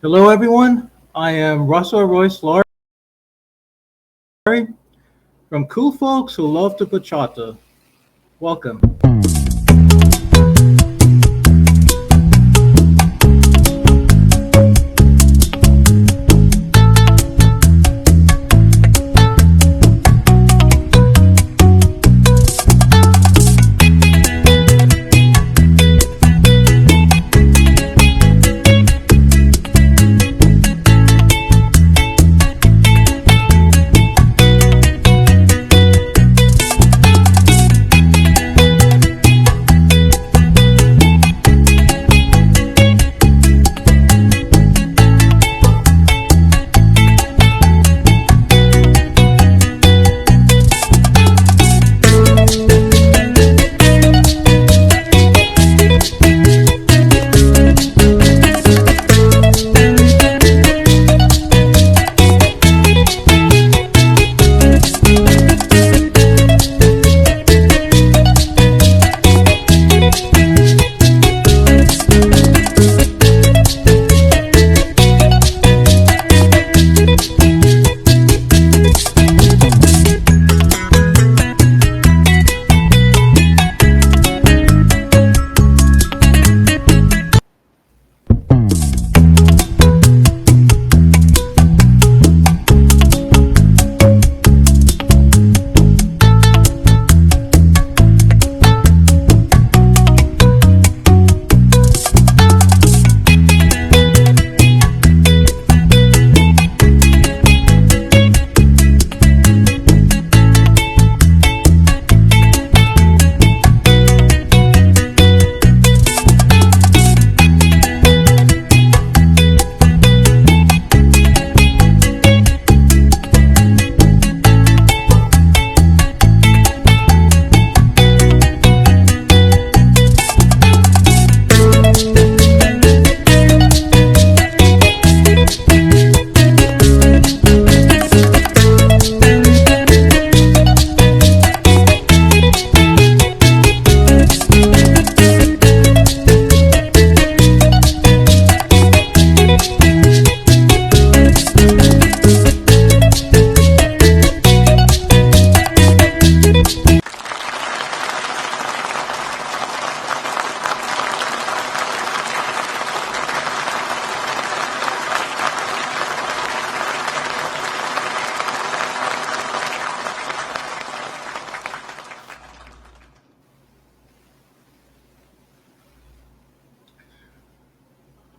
Hello, everyone. I am Russell Royce Laurie from Cool Folks Who Love to Bachata. Welcome.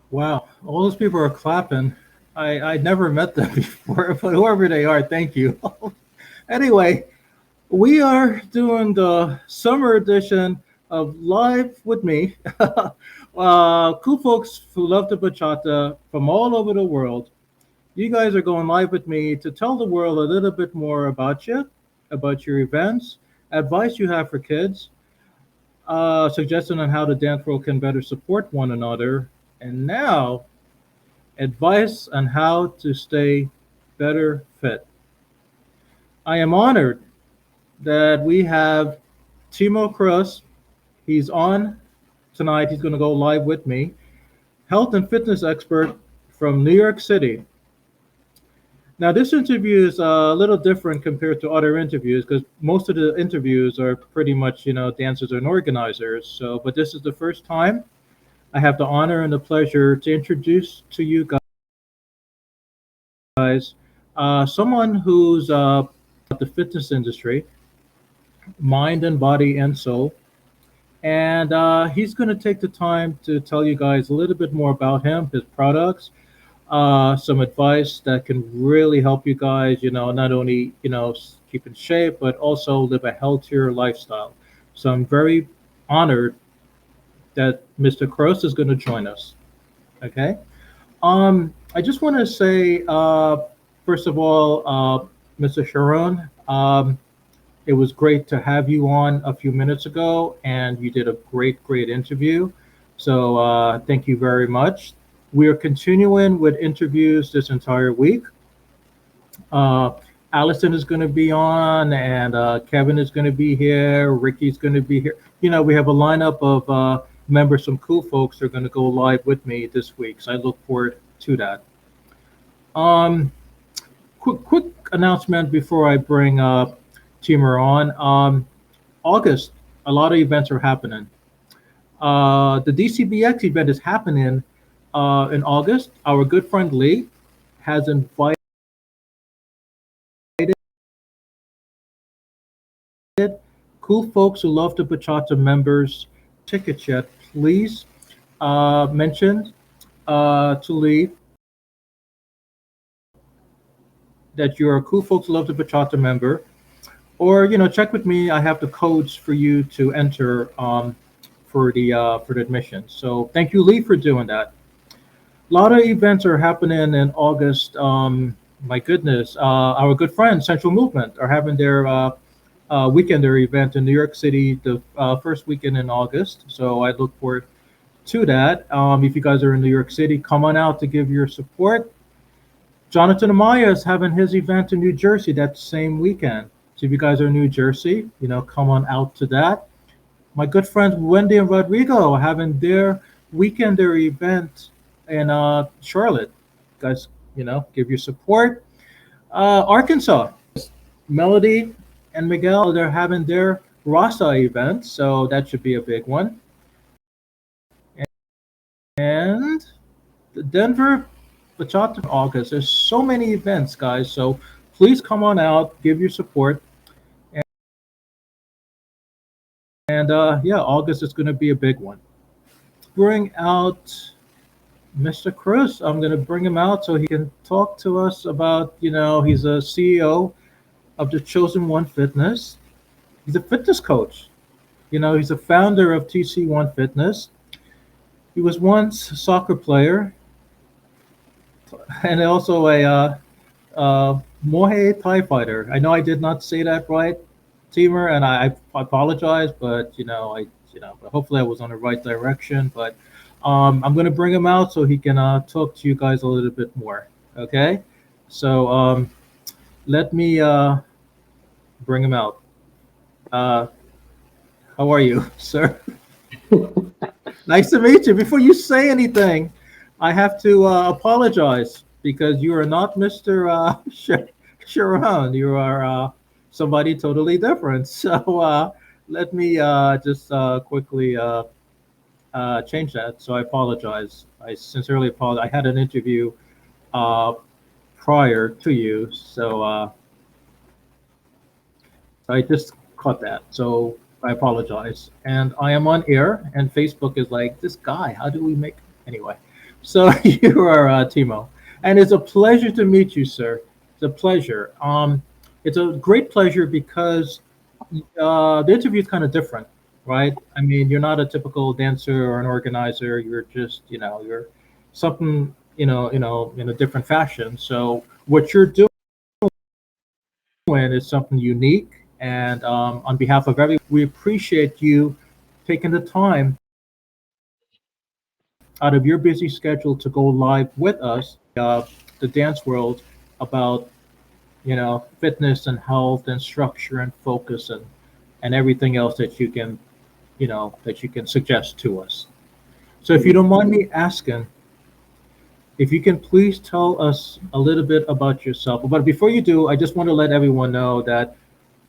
Wow, all those people are clapping. I never met them before, but whoever they are, thank you. Anyway, we are doing the summer edition of Live with Me. Cool folks who love the bachata from all over the world. You guys are going live with me to tell the world a little bit more about your events, advice you have for kids, suggestion on how the dance world can better support one another, and now advice on how to stay better fit. I am honored that we have Timo Cruz. He's on tonight. He's going to go live with me. Health and fitness expert from New York City. Now, this interview is a little different compared to other interviews because most of the interviews are pretty much, dancers and organizers. So, but this is the first time I have the honor and the pleasure to introduce to you guys someone who's the fitness industry, mind and body and soul. And he's going to take the time to tell you guys a little bit more about him, his products, some advice that can really help you guys, not only, keep in shape, but also live a healthier lifestyle. So I'm very honored that Mr. Cross is going to join us. Okay. I just want to say, first of all, Mr. Sharon, it was great to have you on a few minutes ago, and you did a great interview. So thank you very much. We are continuing with interviews this entire week. Uh, Allison is going to be on, and Kevin is going to be here. Ricky's going to be here. We have a lineup of members, some cool folks, that are going to go live with me this week. So I look forward to that. Um, quick announcement before I bring Timur on. August, a lot of events are happening. The DCBX event is happening in August. Our good friend Lee has invited cool folks who love the Bachata members. Tickets yet, please mention to Lee that you're a cool folks who love the Bachata member, or check with me. I have the codes for you to enter for the admission. So thank you, Lee, for doing that. A lot of events are happening in August. My goodness, our good friends Central Movement are having their weekender event in New York City the first weekend in August. So I look forward to that. If you guys are in New York City, come on out to give your support. Jonathan Amaya is having his event in New Jersey that same weekend. So if you guys are in New Jersey, come on out to that. My good friends Wendy and Rodrigo are having their weekender event in Charlotte. Guys, give your support. Arkansas, Melody and Miguel, they're having their Rasa event, so that should be a big one. And the Denver Bachata in August. There's so many events, guys. So please come on out, give your support. And yeah, August is going to be a big one. Bring out Mr. Cruz. I'm going to bring him out so he can talk to us about, he's a CEO of the Chosen One Fitness. He's a fitness coach. He's a founder of TC1 Fitness. He was once a soccer player and also a Muay Thai fighter. I know I did not say that right, Timur, and I apologize, but but hopefully I was on the right direction. But I'm going to bring him out so he can talk to you guys a little bit more. Okay, so let me bring him out. Uh, how are you, sir? Nice to meet you. Before you say anything, I have to apologize because you are not Mr. Sharon. You are somebody totally different. So let me just quickly change that. So I apologize. I sincerely apologize. I had an interview uh, prior to you, so I just caught that. So I apologize. And I am on air, and Facebook is like, this guy, how do we make. Anyway, so you are Timo. And it's a pleasure to meet you, sir. It's a pleasure. It's a great pleasure because the interview is kind of different, right? I mean, you're not a typical dancer or an organizer. You're just, you're something, in a different fashion. So what you're doing is something unique. And on behalf of everyone, we appreciate you taking the time out of your busy schedule to go live with us, the dance world, about fitness and health and structure and focus and everything else that you can that you can suggest to us. So if you don't mind me asking, if you can please tell us a little bit about yourself. But before you do, I just want to let everyone know that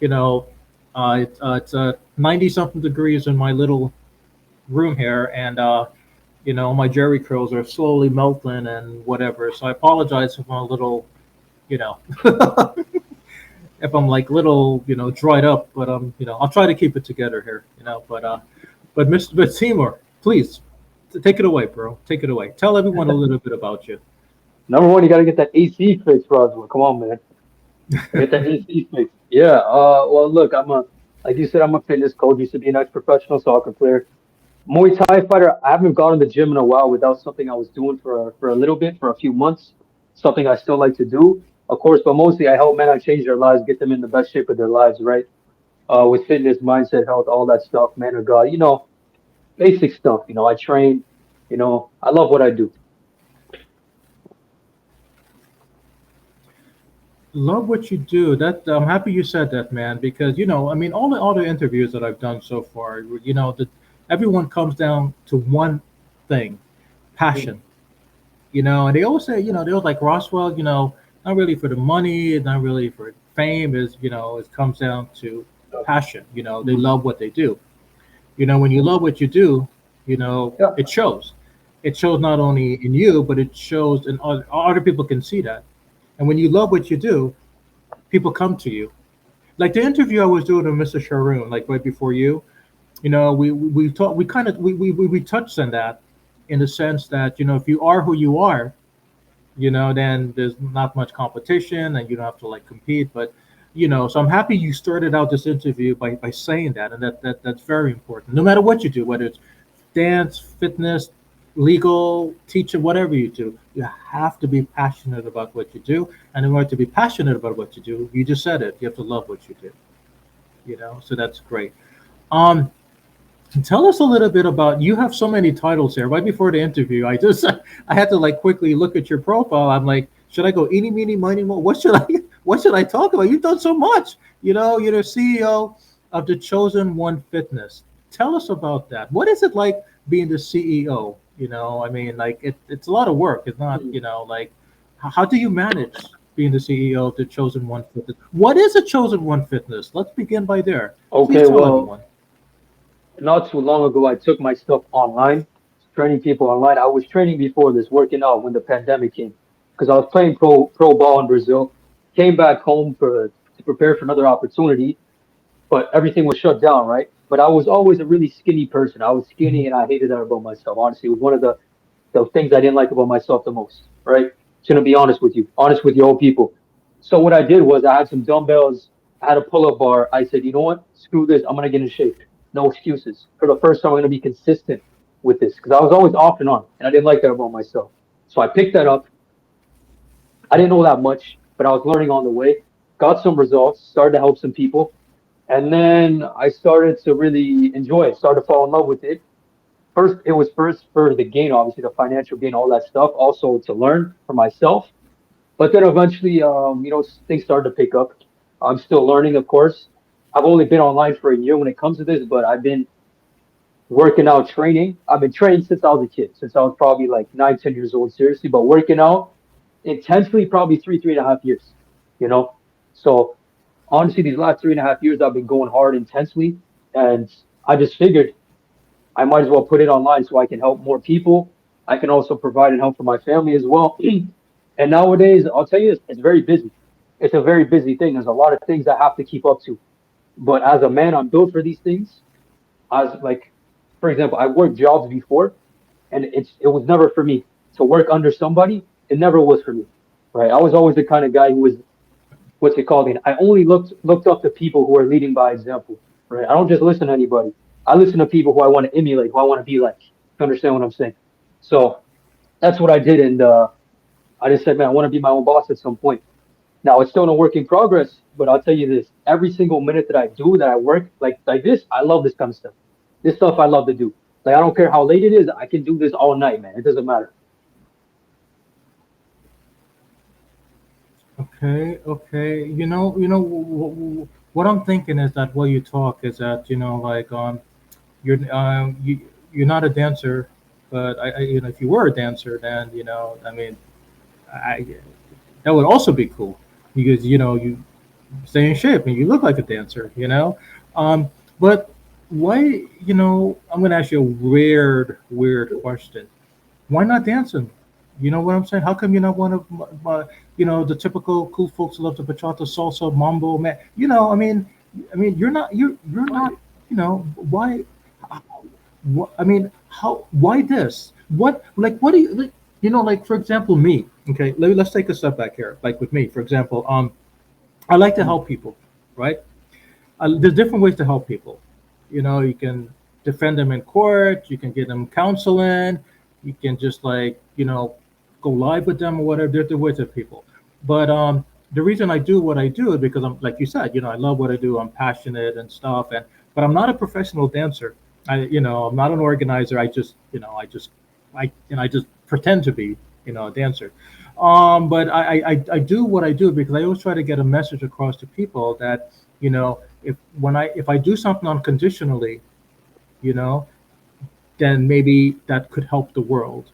you know it's 90 something degrees in my little room here, and my jerry curls are slowly melting and whatever. So I apologize if I'm a little, you know, if I'm like little, dried up. But I'll try to keep it together here, but Mr. Seymour, please take it away, bro. Take it away. Tell everyone a little bit about you. Number one, you got to get that AC fixed, Roswell. Come on, man. Get that AC fixed. Yeah. Well, look, like you said, I'm a fitness coach. Used to be an ex-professional soccer player. Muay Thai fighter. I haven't gone to the gym in a while without something I was doing for a little bit, for a few months. Something I still like to do, of course, but mostly I help men out change their lives, get them in the best shape of their lives, right? With fitness, mindset, health, all that stuff, man of God. Basic stuff. I train. I love what I do. Love what you do. That I'm happy you said that, man, because I mean, all the other interviews that I've done so far, that everyone comes down to one thing: passion. And they always say, they was like Roswell, not really for the money, not really for fame, it comes down to passion. They Mhm. love what they do. When you love what you do, Yeah. it shows. It shows not only in you, but it shows in other people can see that. And when you love what you do, people come to you. Like the interview I was doing with Mr. Sharoon, like right before you, we talked, we kind of we touched on that in the sense that if you are who you are, then there's not much competition and you don't have to like compete. But so I'm happy you started out this interview by saying that, and that's very important. No matter what you do, whether it's dance, fitness, legal, teaching, whatever you do, you have to be passionate about what you do. And in order to be passionate about what you do, you just said it, you have to love what you do. So that's great. Um, Tell us a little bit about, you have so many titles here. Right before the interview, I had to like quickly look at your profile. I'm like, should I go eeny meeny miny mo? What should I what should I talk about? You've done so much. You're the CEO of the Chosen One Fitness. Tell us about that. What is it like being the CEO? I mean, like it's a lot of work. It's not, Mhm. like how do you manage being the CEO of the Chosen One Fitness? What is a Chosen One Fitness? Let's begin by there. Please Okay, tell well, everyone. not too long ago, I took my stuff online, training people online. I was training before this, working out when the pandemic came, because I was playing pro ball in Brazil. Came back home for to prepare for another opportunity, but everything was shut down, right? But I was always a really skinny person. I was skinny and I hated that about myself. Honestly, it was one of the things I didn't like about myself the most, right? Just gonna be honest with your old people. So what I did was I had some dumbbells, I had a pull-up bar. I said, you know what? Screw this. I'm gonna get in shape. No excuses. For the first time, I'm gonna be consistent with this because I was always off and on, and I didn't like that about myself. So I picked that up. I didn't know that much, but I was learning on the way. Got some results. Started to help some people, and then I started to really enjoy it. Started to fall in love with it. First, it was first for the gain, obviously the financial gain, all that stuff. Also to learn for myself. But then eventually, things started to pick up. I'm still learning, of course. I've only been online for a year when it comes to this, but I've been working out, training. I've been training since I was a kid, since I was probably like 9, 10 years old, seriously. But working out intensely, probably 3, 3.5 years. You know, so honestly, these last 3.5 years, I've been going hard intensely, and I just figured I might as well put it online so I can help more people. I can also provide and help for my family as well. And nowadays, I'll tell you, it's very busy. It's a very busy thing. There's a lot of things I have to keep up to. But as a man, I'm built for these things. As like, for example, I worked jobs before, and it was never for me to work under somebody. It never was for me, right? I was always the kind of guy who was what's it called? I only looked up to people who are leading by example, right? I don't just listen to anybody. I listen to people who I want to emulate, who I want to be like. You understand what I'm saying? So that's what I did, and I just said, man, I want to be my own boss at some point. Now it's still in a work in progress, but I'll tell you this: every single minute that I do, that I work like this, I love this kind of stuff. This stuff I love to do. Like I don't care how late it is, I can do this all night, man. It doesn't matter. Okay, okay. What I'm thinking is that while you talk is that like you're not a dancer, but if you were a dancer, then I mean, I that would also be cool because you stay in shape and you look like a dancer. Um, but why I'm gonna ask you a weird question. Why not dancing? You know what I'm saying? How come you're not one of the typical cool folks who love the bachata, salsa, mambo, man? I mean, you're not. Why? What, I mean, how? Why this? What? Like, what do you like? Like for example, me. Okay, let's take a step back here. Like with me, for example, I like to Mhm. help people, right? There's different ways to help people. You can defend them in court. You can get them counseling. You can just like go live with them or whatever. There's the ways of people. But the reason I do what I do is because I'm like you said. I love what I do. I'm passionate and stuff. But I'm not a professional dancer. I'm not an organizer. I just pretend to be a dancer. But I do what I do because I always try to get a message across to people that if I do something unconditionally, you know, then maybe that could help the world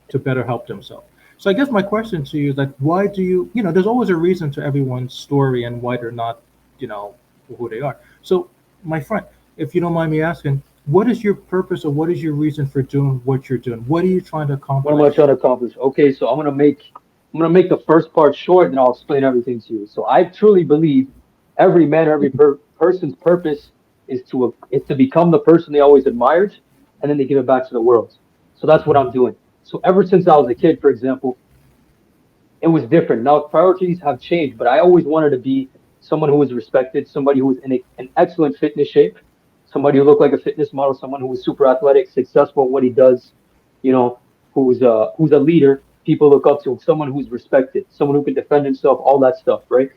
to better help themselves. So I guess my question to you is like, why do you, there's always a reason to everyone's story and why they're not, you know, who they are. So, my friend, if you don't mind me asking, what is your purpose or what is your reason for doing what you're doing? What are you trying to What am I accomplish? trying to accomplish? Okay, so I'm gonna make the first part short, and I'll explain everything to you. So I truly believe every man, every person's purpose is to become the person they always admired, and then they give it back to the world. So that's what I'm doing. So ever since I was a kid, for example, it was different. Now priorities have changed, but I always wanted to be someone who was respected, somebody who was in an excellent fitness shape, somebody who looked like a fitness model, someone who was super athletic, successful at what he does, you know, who's a leader, people look up to, someone who's respected, someone who can defend himself, all that stuff, right?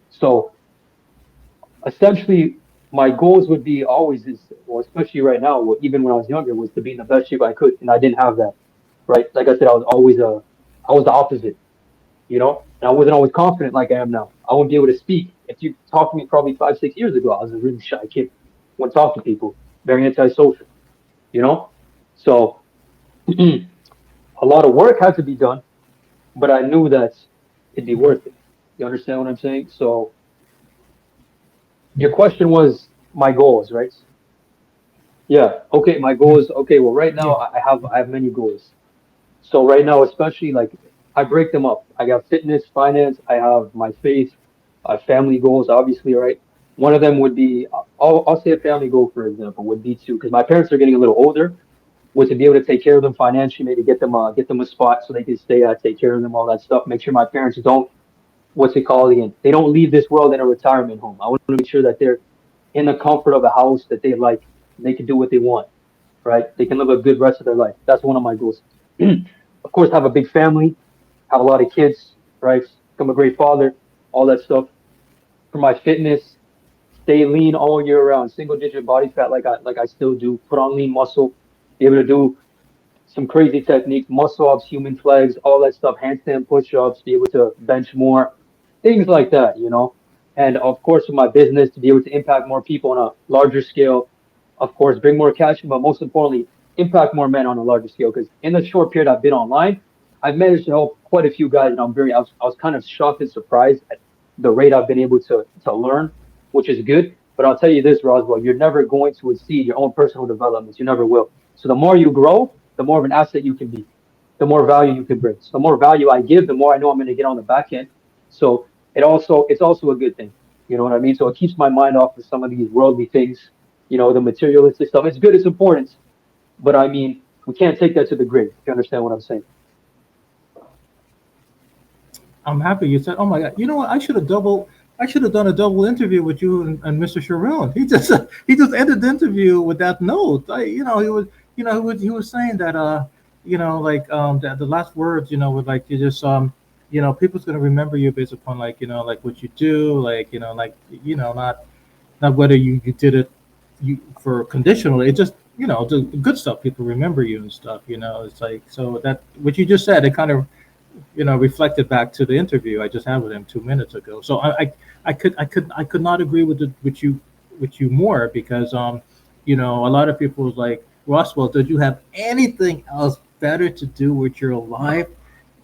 So essentially my goals would be always is well, especially right now, well, even when I was younger, was to be in the best shape I could, and I didn't have that, right? Like I said, I was the opposite, and I wasn't always confident like I am now. I wouldn't be able to speak. If you talked to me probably 5, 6 years ago, I was a really shy kid. Wouldn't talk to people, very antisocial, you know? So a lot of work had to be done, but I knew that it'd be worth it. You understand what I'm saying? So your question was my goals, right? Yeah. Okay, my goals. Okay, well, right now Yeah. I have many goals. So right now, especially like I break them up. I got fitness, finance. I have my faith, family goals. Obviously, right. One of them would be I'll say a family goal for example would be to because my parents are getting a little older, was to be able to take care of them financially, maybe get them a spot so they can stay at, take care of them, all that stuff. Make sure my parents don't what's it called again? They don't leave this world in a retirement home. I want to make sure that they're in the comfort of a house that they like. They can do what they want, right? They can live a good rest of their life. That's one of my goals. Of course, have a big family, have a lot of kids, right? Become a great father, all that stuff. For my fitness, stay lean all year round, single digit body fat like I still do. Put on lean muscle, be able to do some crazy techniques, muscle ups, human flags, all that stuff, handstand push ups, be able to bench more, things like that. And of course, with my business, to be able to impact more people on a larger scale, of course, bring more cash, but most importantly, impact more men on a larger scale. Because in the short period I've been online, I've managed to help quite a few guys, and I was kind of shocked and surprised at the rate I've been able to learn, which is good. But I'll tell you this, Roswell, you're never going to exceed your own personal development. You never will. So the more you grow, the more of an asset you can be, the more value you can bring. So the more value I give, the more I know I'm going to get on the back end. So it's also a good thing. You know what I mean? So it keeps my mind off of some of these worldly things, the materialistic stuff. It's good, it's important, but I mean, we can't take that to the grave. If you understand what I'm saying? I'm happy you said, "Oh my God, you know what? I should have done a double interview with you and Mr. Sharon." He just ended the interview with that note. He was saying that that the last words, were like you just people's gonna remember you based upon like like what you do, like like not whether you did it you for conditional. It just the good stuff. People remember you and stuff. It's like so that what you just said. It kind of reflected back to the interview I just had with him 2 minutes ago. So I could not agree with you more because a lot of people was like Roswell, did you have anything else better to do with your life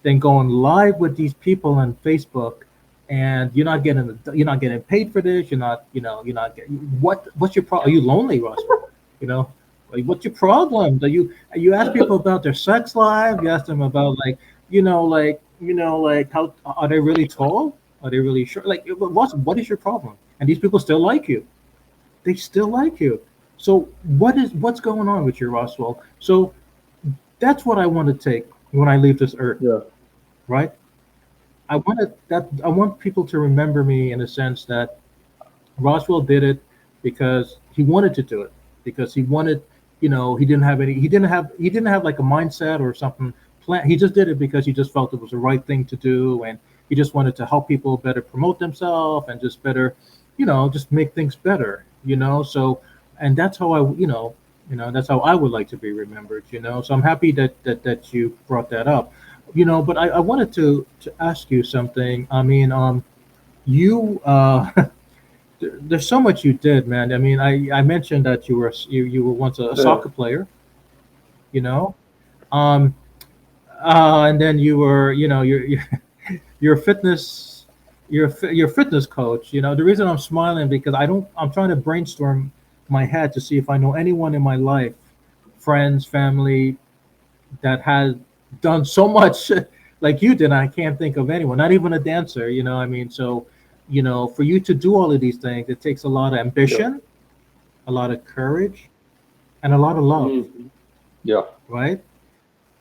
than going live with these people on Facebook? And you're not getting paid for this. You're not getting what's your problem? Are you lonely, Roswell? You know, like, what's your problem? Do you ask people about their sex life? You ask them about like how are they really tall? Are they really short? Like, what is your problem? And these people still like you. They still like you. So what's going on with you, Roswell? So that's what I want to take when I leave this earth, Yeah. right? I want people to remember me in the sense that Roswell did it because he wanted to do it because he wanted, he didn't have like a mindset or something plan. He just did it because he just felt it was the right thing to do, and he just wanted to help people better promote themselves and just better, just make things better. So, and that's how that's how I would like to be remembered. So I'm happy that you brought that up. But I wanted to ask you something. I mean, you there's so much you did, man. I mean, I mentioned that you were once a Yeah. soccer player, you know. Um, And then you were, your fitness, your fitness coach. The reason I'm smiling because I'm trying to brainstorm my head to see if I know anyone in my life, friends, family, that has done so much like you did. I can't think of anyone, not even a dancer. I mean, so, for you to do all of these things, it takes a lot of Yeah. ambition, a lot of courage, and a lot of love, Hmm. Yeah. right?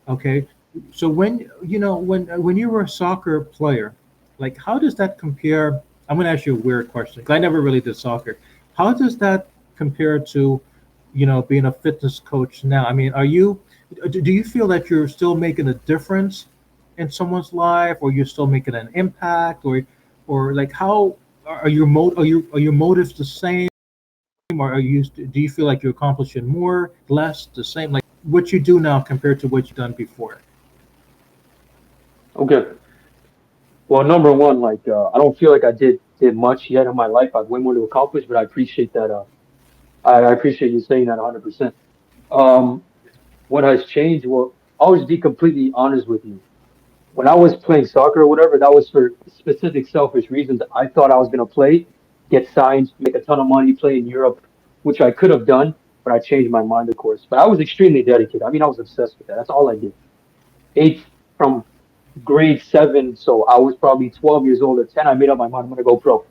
Okay. So when you were a soccer player, like how does that compare? I'm going to ask you a weird question because I never really did soccer. How does that compare to, being a fitness coach now? I mean, do you feel that you're still making a difference in someone's life, or you're still making an impact, or like how are your motives the same, or do you feel like you're accomplishing more, less, the same? Like what you do now compared to what you've done before? Okay. Well, number one, like I don't feel like I did much yet in my life. I've way more to accomplish, but I appreciate that. I appreciate you saying that 100%. Um, what has changed? Well, I'll just be completely honest with you. When I was playing soccer or whatever, that was for specific selfish reasons. I thought I was gonna play, get signed, make a ton of money, play in Europe, which I could have done, but I changed my mind, of course. But I was extremely dedicated. I mean, I was obsessed with that. That's all I did. Eighth from grade seven, so I was probably 12 years old or 10. I made up my mind I'm gonna go pro,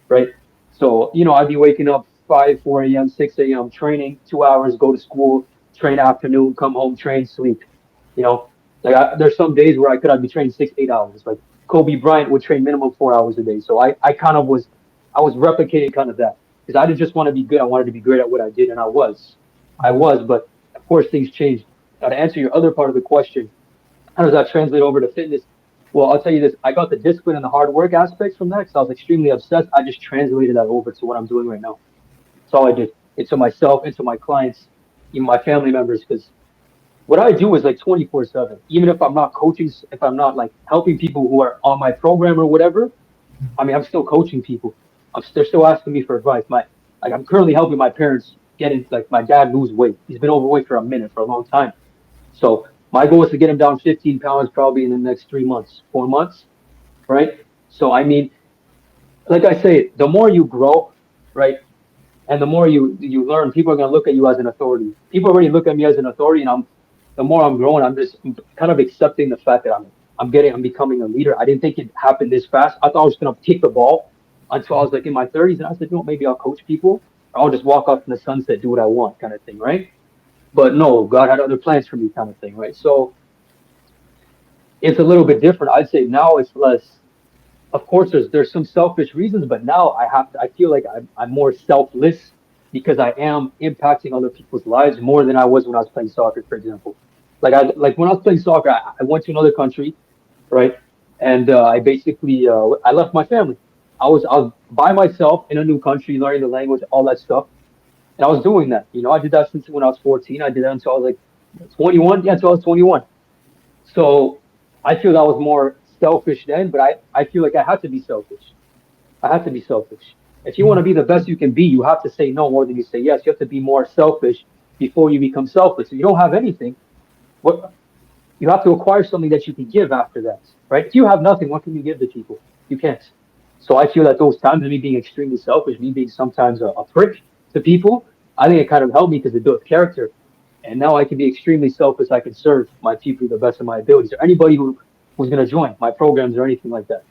right? So, I'd be waking up 5, 4 a.m., 6 a.m., training 2 hours, go to school, train afternoon, come home, train, sleep. You know, like there's some days where I'd be training 6, 8 hours. Like Kobe Bryant would train minimum 4 hours a day. So I kind of I was replicating kind of that because I didn't just want to be good. I wanted to be great at what I did, and I was. But of course, things changed. Now to answer your other part of the question, how does that translate over to fitness? Well, I'll tell you this. I got the discipline and the hard work aspects from that because I was extremely obsessed. I just translated that over to what I'm doing right now. That's all I did. Into myself, into my clients, even my family members. Because what I do is like 24/7. Even if I'm not coaching, if I'm not like helping people who are on my program or whatever, I mean, I'm still coaching people. They're still asking me for advice. I'm currently helping my parents like my dad lose weight. He's been overweight for a minute, for a long time. So my goal is to get him down 15 pounds probably in the next 3 months, 4 months, right? So I mean, like I say, the more you grow, right, and the more you learn, people are gonna look at you as an authority. People already look at me as an authority, and the more I'm growing, I'm kind of accepting the fact that I'm becoming a leader. I didn't think it happened this fast. I thought I was gonna kick the ball until I was like in my 30s, and I said, maybe I'll coach people, or I'll just walk off in the sunset, do what I want, kind of thing, right? But no, God had other plans for me, kind of thing, right? So it's a little bit different. I'd say now it's less. Of course, there's some selfish reasons, but now I feel like I'm more selfless because I am impacting other people's lives more than I was when I was playing soccer, for example. Like when I was playing soccer, I went to another country, right? And I basically I left my family. I was by myself in a new country, learning the language, all that stuff, and I was doing that. I did that since when I was 14. I did that until I was like 21. Yeah, until I was 21. So I feel that was more selfish then, but I feel like I had to be selfish. I have to be selfish. If you want to be the best you can be, you have to say no more than you say yes. You have to be more selfish before you become selfish. If you don't have anything, what you have to acquire something that you can give after that, right? If you have nothing, what can you give to people? You can't. So I feel that those times of me being extremely selfish, me being sometimes a prick to people, I think it kind of helped me because it built character. And now I can be extremely selfish. I can serve my people to the best of my abilities, or anybody who's going to join my programs or anything like that.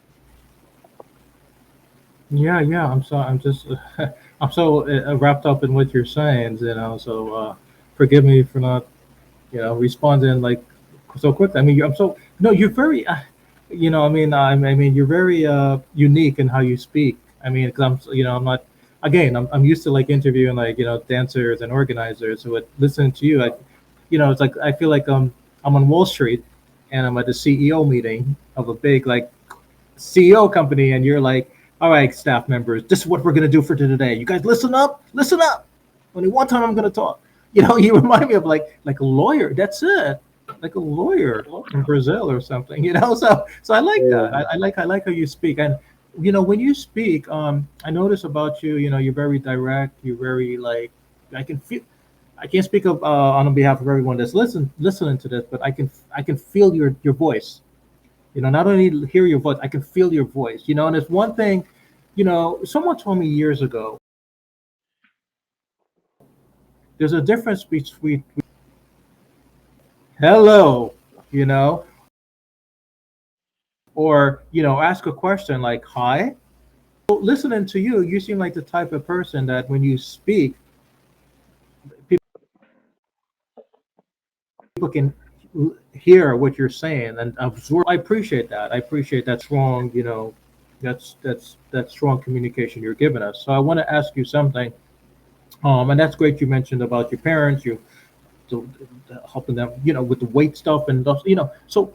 Yeah, yeah. I'm just, I'm so wrapped up in what you're saying, So forgive me for not, responding like so quickly. I mean, I'm so no. You're very, I mean, you're very unique in how you speak. I mean, because I'm not. Again, I'm used to like interviewing like dancers and organizers. So listening to you, it's like I feel like I'm on Wall Street, and I'm at the CEO meeting of a big like CEO company, and you're like, all right, staff members, this is what we're gonna do for today. You guys listen up, listen up. Only one time I'm gonna talk. You remind me of like a lawyer. That's it, like a lawyer in Brazil or something. So I like that. Yeah. I like how you speak, and when you speak, I notice about you. You're very direct. You're very like I can feel. I can't speak of on behalf of everyone that's listening to this, but I can feel your voice. Not only hear your voice, I can feel your voice. And it's one thing. Someone told me years ago. There's a difference between hello, you know, or ask a question like hi. Listening to you, you seem like the type of person that when you speak, people can hear what you're saying and absorb. I appreciate that. I appreciate that strong, that strong communication you're giving us. So I want to ask you something. And that's great. You mentioned about your parents, to, helping them, with the weight stuff and stuff, So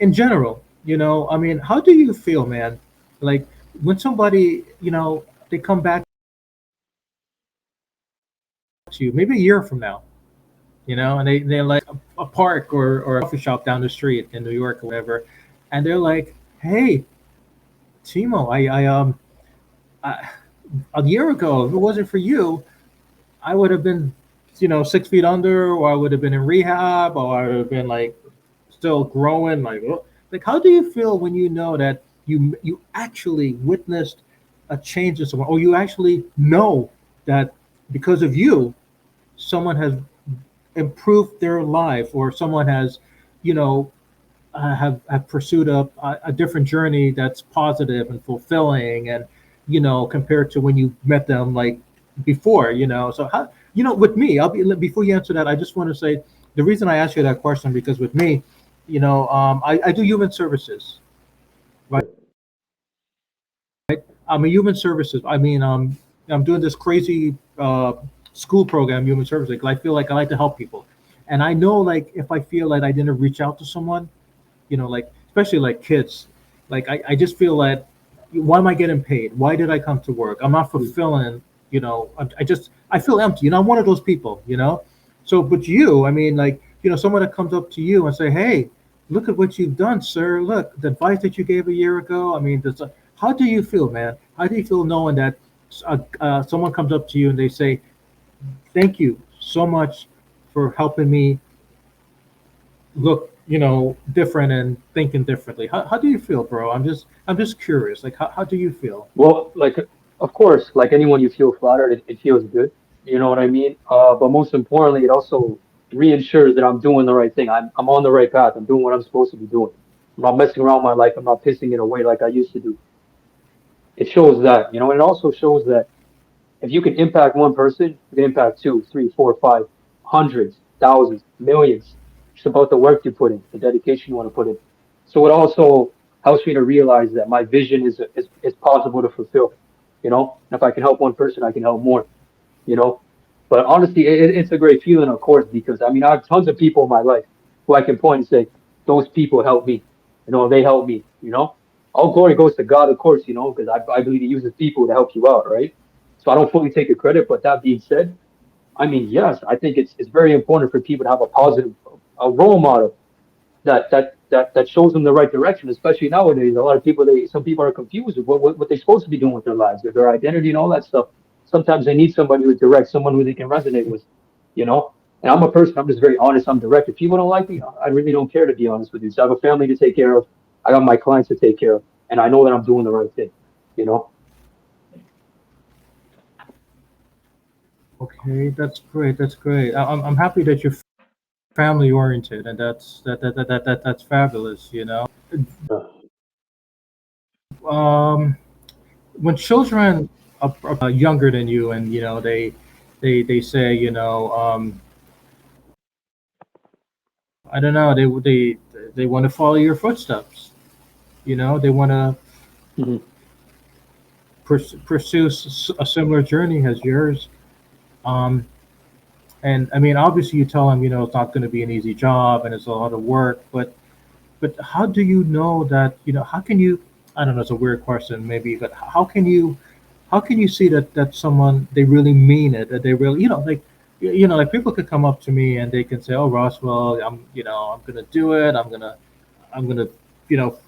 in general, I mean, how do you feel, man? Like when somebody, they come back to you, maybe a year from now, and they're like a park or a coffee shop down the street in New York or whatever, and they're like, "Hey, Timo, I a year ago, if it wasn't for you, I would have been, 6 feet under, or I would have been in rehab, or I would have been like still growing. Like how do you feel when you know that you actually witnessed a change in someone, or you actually know that because of you, someone has improved their life, or someone has, you know, have pursued a different journey that's positive and fulfilling, and compared to when you met them like before. So how, with me, I'll be before you answer that, I just want to say the reason I asked you that question because with me, I do human services, right? I'm a human services. I mean, I'm doing this crazy school program, human services. Like, I feel like I like to help people, and I know like if I feel like I didn't reach out to someone, like especially like kids, like I just feel that why am I getting paid? Why did I come to work? I'm not fulfilling. I feel empty. I'm one of those people. So, but you, I mean, like someone that comes up to you and say, "Hey, look at what you've done, sir. Look, the advice that you gave a year ago." I mean, how do you feel, man? How do you feel knowing that someone comes up to you and they say, "Thank you so much for helping me look, different and thinking differently." How do you feel, bro? I'm just curious. Like, how do you feel? Well, like, of course, like anyone, you feel flattered. It feels good. You know what I mean? But most importantly, it also reassures that I'm doing the right thing. I'm on the right path. I'm doing what I'm supposed to be doing. I'm not messing around my life. I'm not pissing it away like I used to do. It shows that, and it also shows that if you can impact one person, you can impact two, three, four, five, hundreds, thousands, millions. It's about the work you put in, the dedication you want to put in. So it also helps me to realize that my vision is possible to fulfill. And if I can help one person, I can help more. You know, but honestly, it's a great feeling, of course, because I mean, I have tons of people in my life who I can point and say, those people helped me. They helped me. All glory goes to God, of course. Because I believe He uses people to help you out, right? So I don't fully take the credit. But that being said, I mean, yes, I think it's very important for people to have a positive, a role model that shows them the right direction. Especially nowadays, a lot of people, some people are confused with what they're supposed to be doing with their lives, their identity, and all that stuff. Sometimes they need somebody who's direct, someone who they can resonate with. You know, and I'm a person. I'm just very honest. I'm direct. If people don't like me, I really don't care, to be honest with you. So I have a family to take care of. I got my clients to take care of, and I know that I'm doing the right thing. You know. Okay, that's great. That's great. I'm happy that you're family oriented, and that's fabulous. Um, when children are younger than you, and they say, I don't know, they want to follow your footsteps. They want to Mhm. pursue a similar journey as yours. Um, and I mean, obviously, you tell them, it's not going to be an easy job and it's a lot of work. But how do you know that? How can you? I don't know. It's a weird question, maybe, but how can you see that someone, they really mean it, that they really, like, like people could come up to me and they can say, "Oh, Roswell, I'm gonna do it. I'm gonna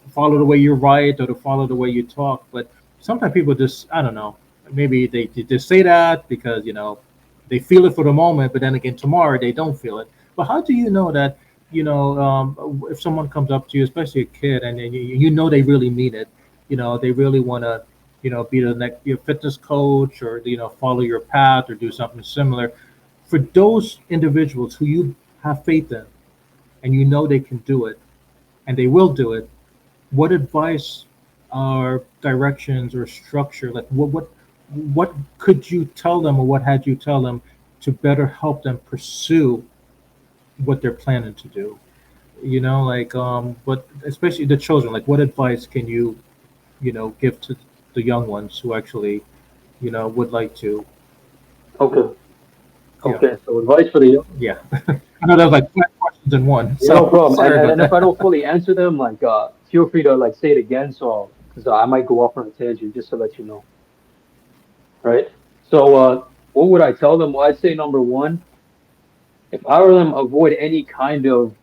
follow the way you write, or to follow the way you talk." But sometimes people just, I don't know, maybe they just say that because They feel it for the moment, but then again, tomorrow they don't feel it. But how do you know that, if someone comes up to you, especially a kid, and then you know they really mean it, they really want to, be the next your fitness coach, or follow your path or do something similar. For those individuals who you have faith in, and you know they can do it, and they will do it, what advice or directions or structure, like what could you tell them, or what had you tell them to better help them pursue what they're planning to do? Like, but especially the children, like, what advice can you, give to the young ones who actually, would like to? Okay. Yeah, Okay. So advice for the young. yeah. I know that was like five questions in one, Yeah, no so problem. sorry about And if I that. don't fully answer them, like feel free to like say it again, so because I might go off on a tangent just to let you know, right? So what would I tell them? Well, I'd say number one, if I were them, avoid any kind of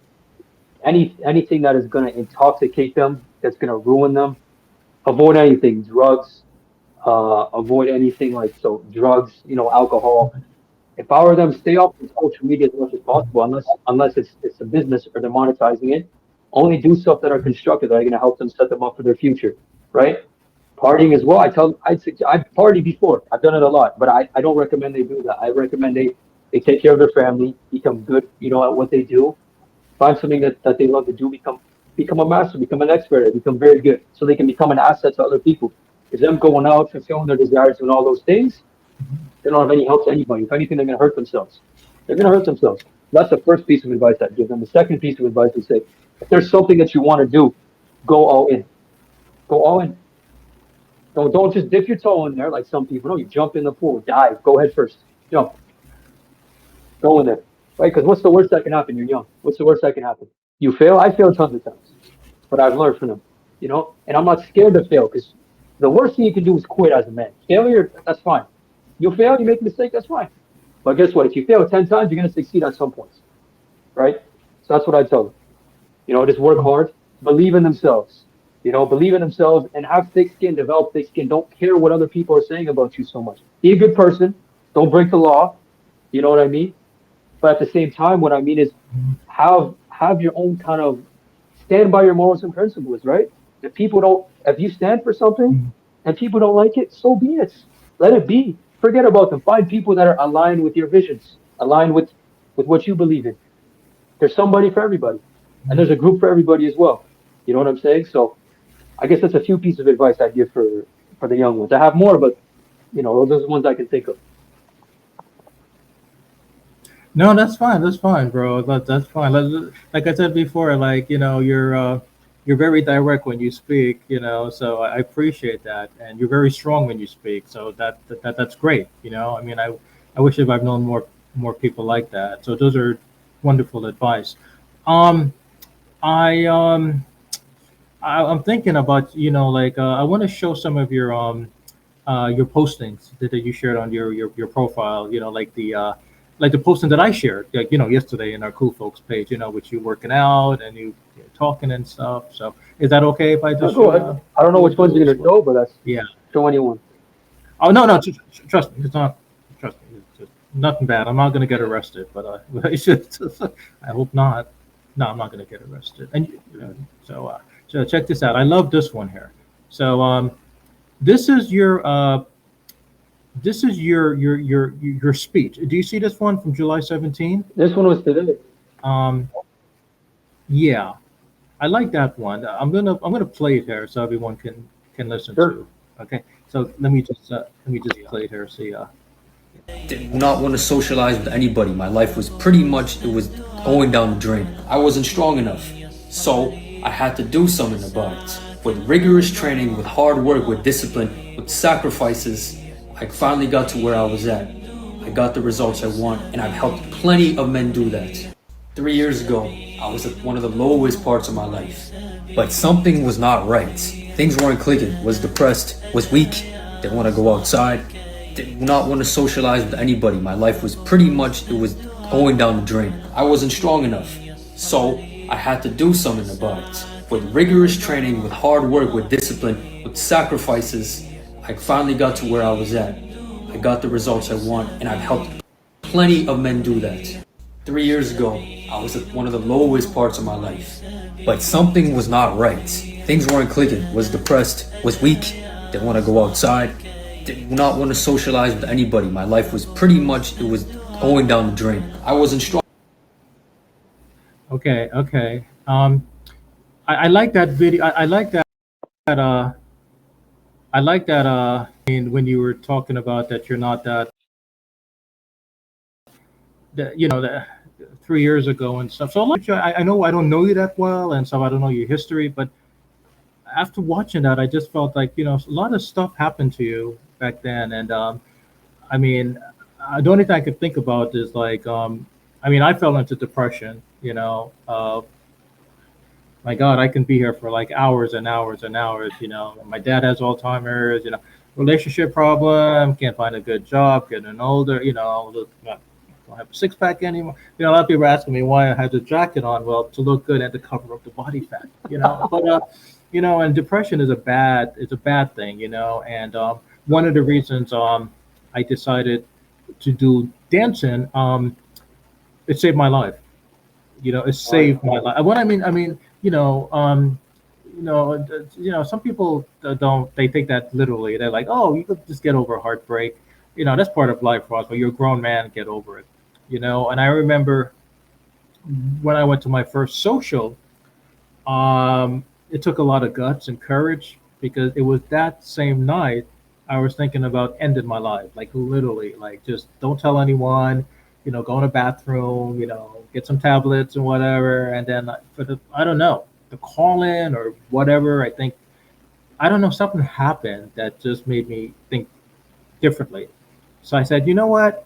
anything that is going to intoxicate them, that's going to ruin them. Avoid anything, drugs. Avoid anything like so drugs, alcohol. If I were them, stay off of social media as much as possible, unless it's a business or they're monetizing it. Only do stuff that are constructive that are going to help them set them up for their future, right? Partying as well. I've partied before. I've done it a lot, but I don't recommend they do that. I recommend they take care of their family, become good, at what they do, find something that they love to do, become a master, become an expert, become very good, so they can become an asset to other people. If them going out, fulfilling their desires, and all those things, they don't have any help to anybody. If anything, they're going to hurt themselves. They're going to hurt themselves. That's the first piece of advice I'd give them. The second piece of advice would say, if there's something that you want to do, go all in. Go all in. Don't just dip your toe in there like some people. No, you jump in the pool, dive, go head first, jump, go in there, right? Because what's the worst that can happen? You're young. What's the worst that can happen? You fail. I failed tons of times, but I've learned from them. And I'm not scared to fail because the worst thing you can do is quit as a man. Failure, that's fine. You fail, you make a mistake, that's fine. But guess what? If you fail 10 times, you're going to succeed at some points, right? So that's what I tell them. Just work hard, believe in themselves, believe in themselves and have thick skin, develop thick skin. Don't care what other people are saying about you so much. Be a good person. Don't break the law. You know what I mean? But at the same time, what I mean is have your own kind of stand by your morals and principles, right? If you stand for something and people don't like it, so be it. Let it be. Forget about them. Find people that are aligned with your visions, aligned with what you believe in. There's somebody for everybody, and there's a group for everybody as well. You know what I'm saying? So I guess that's a few pieces of advice I'd give for the young ones. I have more, but those are the ones I can think of. No, that's fine. That's fine, bro. That's fine. Like I said before, like, you're very direct when you speak, so I appreciate that, and you're very strong when you speak. So that's great. I mean, I wish if I've known more people like that. So those are wonderful advice. Um, I I'm thinking about, like, I want to show some of your postings that you shared on your profile. Like the posting that I shared, like, yesterday in our Cool Folks page. With you working out and you talking and stuff. So is that okay if I No, just go ahead. I don't know which post ones you're those? gonna show, but that's Yeah. show anyone. Oh, no, no, trust me, it's not. Trust me, it's just nothing bad. I'm not gonna get arrested, but it's just. I hope not. No, I'm not gonna get arrested. And so check this out. I love this one here. So this is your speech. Do you see this one from July 17? This one was today. Um, yeah, I like that one. I'm gonna play it here so everyone can listen Sure. to. Okay, so let me just play it here. See, Did not want to socialize with anybody. My life was pretty much, it was going down the drain. I wasn't strong enough. So I had to do something about it. With rigorous training, with hard work, with discipline, with sacrifices, I finally got to where I was at. I got the results I want, and I've helped plenty of men do that. 3 years ago, I was at one of the lowest parts of my life. But something was not right. Things weren't clicking. Was depressed, was weak, didn't want to go outside, did not want to socialize with anybody. My life was pretty much, it was going down the drain. I wasn't strong enough. So I had to do something about it. With rigorous training, with hard work, with discipline, with sacrifices, I finally got to where I was at. I got the results I want, and I've helped plenty of men do that. 3 years ago, I was at one of the lowest parts of my life. But something was not right. Things weren't clicking. Was depressed, was weak, didn't want to go outside, did not want to socialize with anybody. My life was pretty much, it was going down the drain. I wasn't strong. Okay, okay. I like that video. I like that. Uh, I like that. When you were talking about that, you're not that that 3 years ago and stuff. So I know I don't know you that well, and so I don't know your history. But after watching that, I just felt like a lot of stuff happened to you back then, and I mean, the only thing I could think about is like, I mean, I fell into depression. My God, I can be here for like hours and hours and hours. My dad has Alzheimer's. Relationship problem. Can't find a good job. Getting older. Don't have a six pack anymore. A lot of people are asking me why I had the jacket on. Well, to look good and to cover up the body fat. But and depression is a bad thing. And one of the reasons I decided to do dancing, it saved my life. It saved my life. What I mean, some people don't. They take that literally. They're like, "Oh, you could just get over heartbreak." That's part of life, Roswell. You're a grown man, get over it. And I remember when I went to my first social, it took a lot of guts and courage because it was that same night I was thinking about ending my life, like literally, like just don't tell anyone, go in a bathroom, get some tablets and whatever, and then for the I don't know the call in or whatever. I don't know, something happened that just made me think differently. So I said, you know what?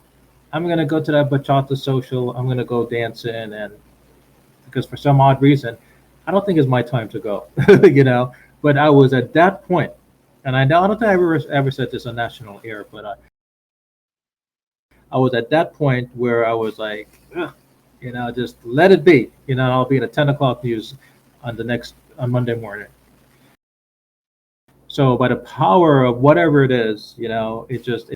I'm gonna go to that bachata social. I'm gonna go dancing, and because for some odd reason, I don't think it's my time to go. But I was at that point, and I don't think I ever said this on national air, but I was at that point where I was like, "Ugh," just let it be. I'll be at a 10 o'clock news on Monday morning. So by the power of whatever it is,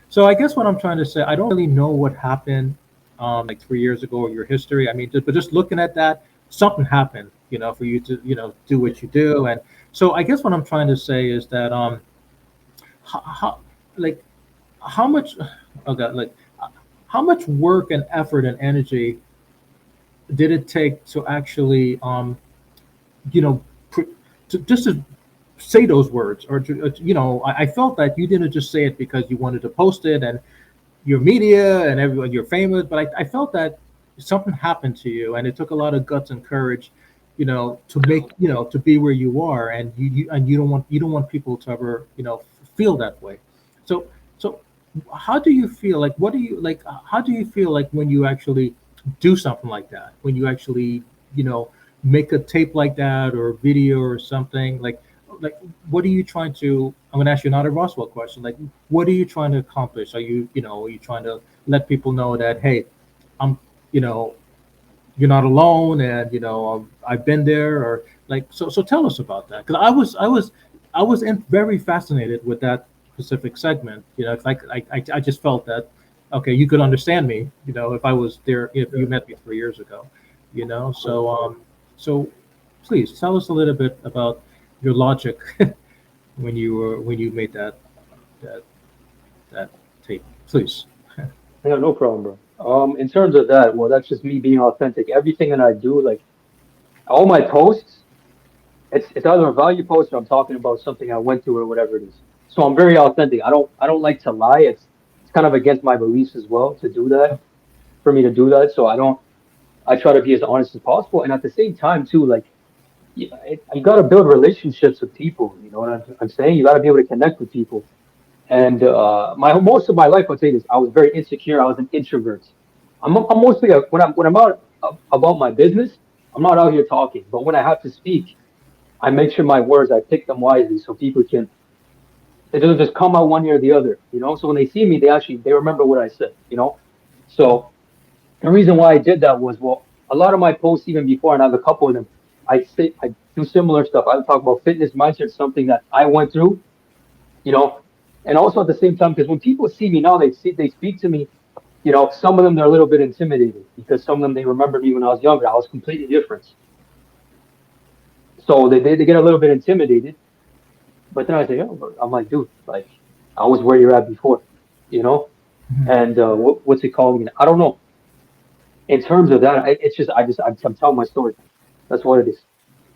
so I guess what I'm trying to say, I don't really know what happened like 3 years ago or your history. I mean, but just looking at that, something happened, for you to, do what you do. And so I guess what I'm trying to say is that how like how much okay, like how much work and effort and energy did it take to actually you know just to say those words or to I felt that you didn't just say it because you wanted to post it and your media and everyone you're famous, but I felt that something happened to you and it took a lot of guts and courage, to make to be where you are, and you don't want people to ever feel that way. So how do you feel, like what do you like how do you feel like when you actually do something like that, when you actually you know make a tape like that or a video or something like what are you trying to, I'm going to ask you another Roswell question, like what are you trying to accomplish? Are you trying to let people know that, hey, I'm you know you're not alone, and I've been there, or like so tell us about that, because I was very fascinated with that specific segment. It's like I just felt that, okay, you could understand me, if I was there, if you met me 3 years ago, so please tell us a little bit about your logic when you made that that tape, please. Yeah, no problem, bro. In terms of that, well, that's just me being authentic. Everything that I do, like all my posts, it's either a value post or I'm talking about something I went through or whatever it is. So I'm very authentic. I don't like to lie. It's kind of against my beliefs as well to do that, for me to do that. So I try to be as honest as possible. And at the same time too, like you got to build relationships with people. You know what I'm saying? You got to be able to connect with people. And my most of my life, I'll say this: I was very insecure. I was an introvert. I'm mostly when I'm out about my business, I'm not out here talking. But when I have to speak, I make sure my words, I pick them wisely so people can. It doesn't just come out one ear or the other. So when they see me, they remember what I said. So the reason why I did that was, well, a lot of my posts even before, and I have a couple of them, I do similar stuff. I talk about fitness mindset, something that I went through, you know, and also at the same time, because when people see me now, they speak to me. Some of them they're a little bit intimidated because some of them they remember me when I was younger. I was completely different, so they get a little bit intimidated. But then I say, oh, I'm like, dude, like I was where you're at before, you know. And what's it called? I don't know. In terms of that, it's just I'm telling my story. That's what it is,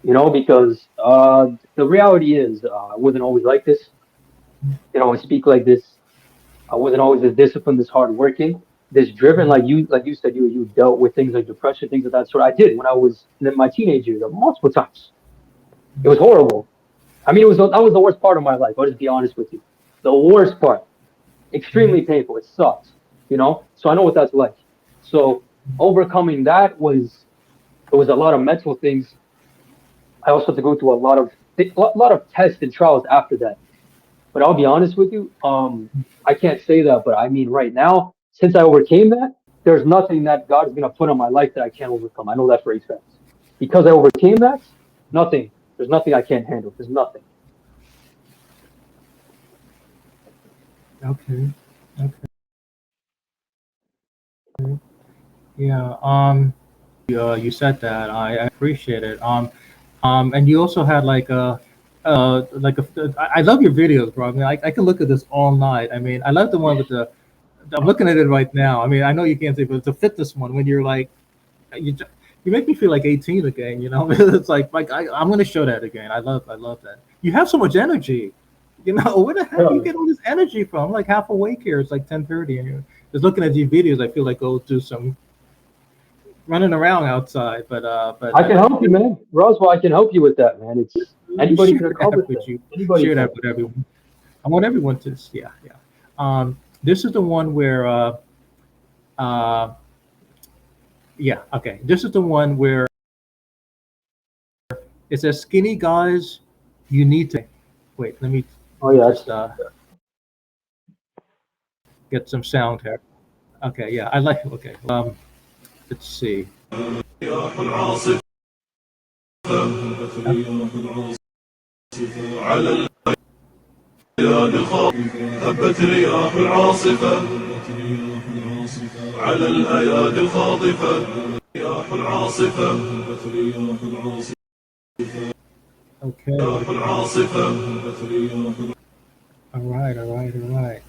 because the reality is I wasn't always like this. I speak like this. I wasn't always this disciplined, this hardworking, this driven. Like you said, you dealt with things like depression, things of that sort. I did when I was in my teenage years, multiple times. It was horrible. I mean, that was the worst part of my life. I'll just be honest with you. The worst part, extremely painful. It sucked, So I know what that's like. So overcoming that was a lot of mental things. I also had to go through a lot of tests and trials after that. But I'll be honest with you, I can't say that, but I mean, right now, since I overcame that, there's nothing that God's gonna put on my life that I can't overcome. I know that for a fact. Because I overcame that, nothing. There's nothing I can't handle. There's nothing. Okay. Okay. Yeah. You said that. I appreciate it. And you also had I love your videos, bro. I mean, I can look at this all night. I mean, I love the one with the. I'm looking at it right now. I mean, I know you can't say, but it's a fitness one when you're like, you ju- you make me feel like 18 again. It's like I'm gonna show that again. I love that. You have so much energy. Where the heck do you Yeah. get all this energy from? I'm like half awake here. It's like 10:30, and you're just looking at these videos. I feel like go do some running around outside. But I can help you, man. Roswell, I can help you with that, man. It's anybody share can that accomplish with that. you. Anybody Share can. that with everyone. I want everyone to, yeah, yeah. This is the one where, uh, yeah, okay. This is the one where it says, "Skinny guys, you need to." Wait, Oh let me yes. just get some sound here. Okay, yeah, I like. Okay, let's see. هبت رياح العاصفة على الأيادي الخاطفة رياح العاصفة Okay. رياح العاصفة All right, all right, all right.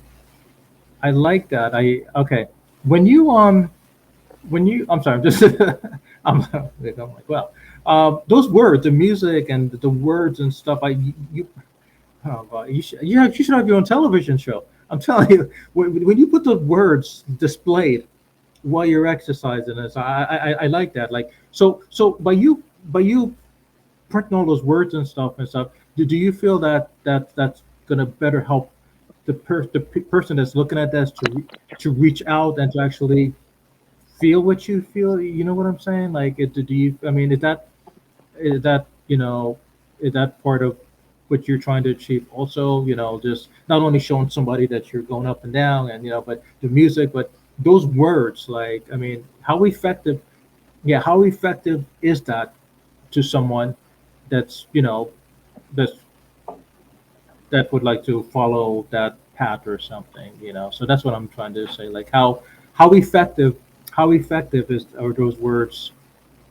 I like that. Okay. When you I'm sorry, I'm just I'm like, well, those words, the music and the words and stuff. You Oh, God. You should have your own television show. I'm telling you, when you put the words displayed while you're exercising, this, I like that. Like, so by you printing all those words and stuff, do you feel that's gonna better help the person that's looking at this to reach out and to actually feel what you feel? You know what I'm saying? Like, do you? I mean, is that is that part of what you're trying to achieve also, just not only showing somebody that you're going up and down and but the music, but those words, like, I mean, how effective is that to someone that's that's that would like to follow that path or something, so that's what I'm trying to say, like, how effective are those words,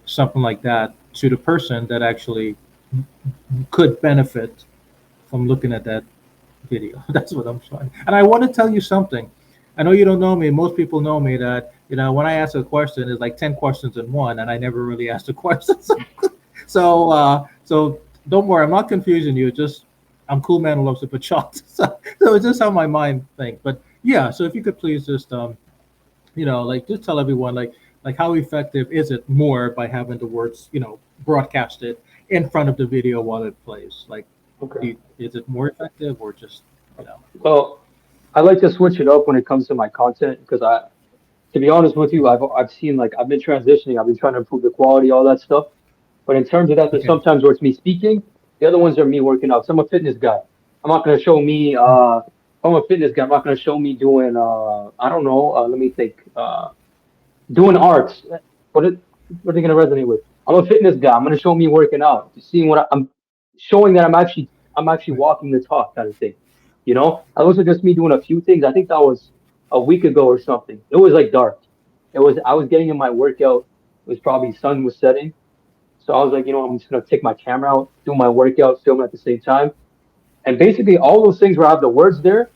something like that, to the person that actually could benefit from looking at that video. That's what I'm trying. And I want to tell you something. I know you don't know me. Most people know me that, when I ask a question, it's like 10 questions in one, and I never really ask the questions. So don't worry. I'm not confusing you. Just, I'm cool man who loves to put shots. So it's just how my mind thinks. But yeah, so if you could please just, like, just tell everyone, like how effective is it more by having the words, broadcasted in front of the video while it plays? Like, Okay. is it more effective or just, you know? Well, I like to switch it up when it comes to my content because to be honest with you, I've seen like I've been transitioning. I've been trying to improve the quality, all that stuff. But in terms of that, there's Okay. sometimes where it's me speaking. The other ones are me working out. So I'm a fitness guy. I'm not gonna show me. If I'm a fitness guy. I'm not gonna show me doing. I don't know. Let me think. Doing arts. What it, what are they gonna resonate with? I'm a fitness guy. I'm gonna show me working out, seeing I'm showing that I'm actually Right. walking the talk kind of thing. Those are just me doing a few things. I think that was a week ago or something. It was like dark. I was getting in my workout. It was probably sun was setting. So I was like, I'm just gonna take my camera out, do my workout, film at the same time. And basically all those things where I have the words there,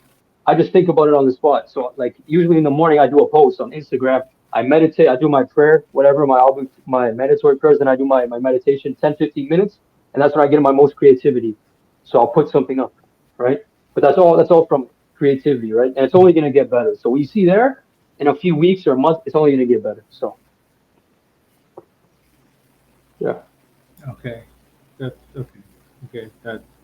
I just think about it on the spot. So like usually in the morning I do a post on Instagram. I meditate, I do my prayer, whatever my mandatory prayers, and I do my meditation 10, 15 minutes, and that's when I get my most creativity. So I'll put something up, right? But that's all from creativity, right? And it's only gonna get better. So what you see there in a few weeks or a month, it's only gonna get better. So yeah. Okay. That's okay. Okay.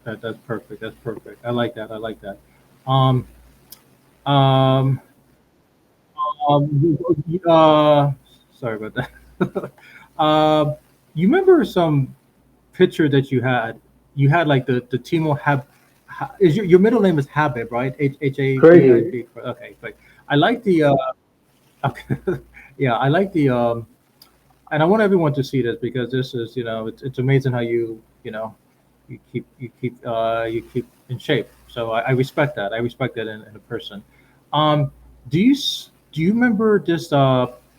That's perfect. That's perfect. I like that. I like that. Um, um, sorry about that. You remember some picture that you had? You had like the Timo is your middle name is Habib, right? Crazy. Habib. Okay, but I like the okay. Yeah, I like the and I want everyone to see this because this is, it's amazing how you keep in shape. So I respect that. I respect that in a person. Um, do you remember this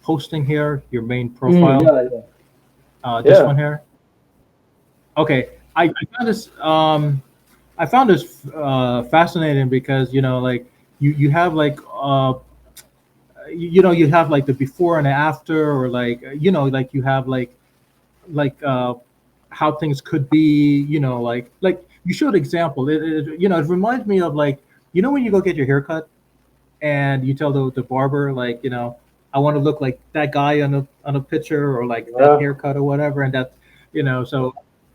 posting here, your main profile? Yeah, yeah, This yeah. one here. Okay, I found this fascinating because like you have like you have like the before and after, or like like you have like how things could be, like you showed example. It reminds me of like when you go get your haircut and you tell the barber like I want to look like that guy on a picture, or like that Yeah. haircut or whatever, and that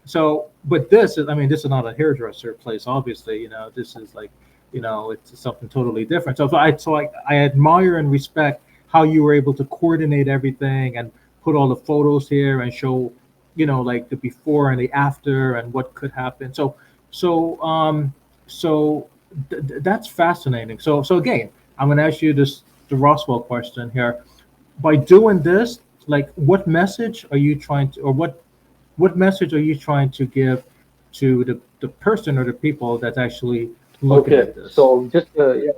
so but this is, I mean, this is not a hairdresser place, obviously. This is like it's something totally different. So I admire and respect how you were able to coordinate everything and put all the photos here and show like the before and the after and what could happen. So that's fascinating. So again, I'm going to ask you the Roswell question here. By doing this, like, what message are you trying to, or what message are you trying to give to the person or the people that's actually looking Okay. at this? So just yeah,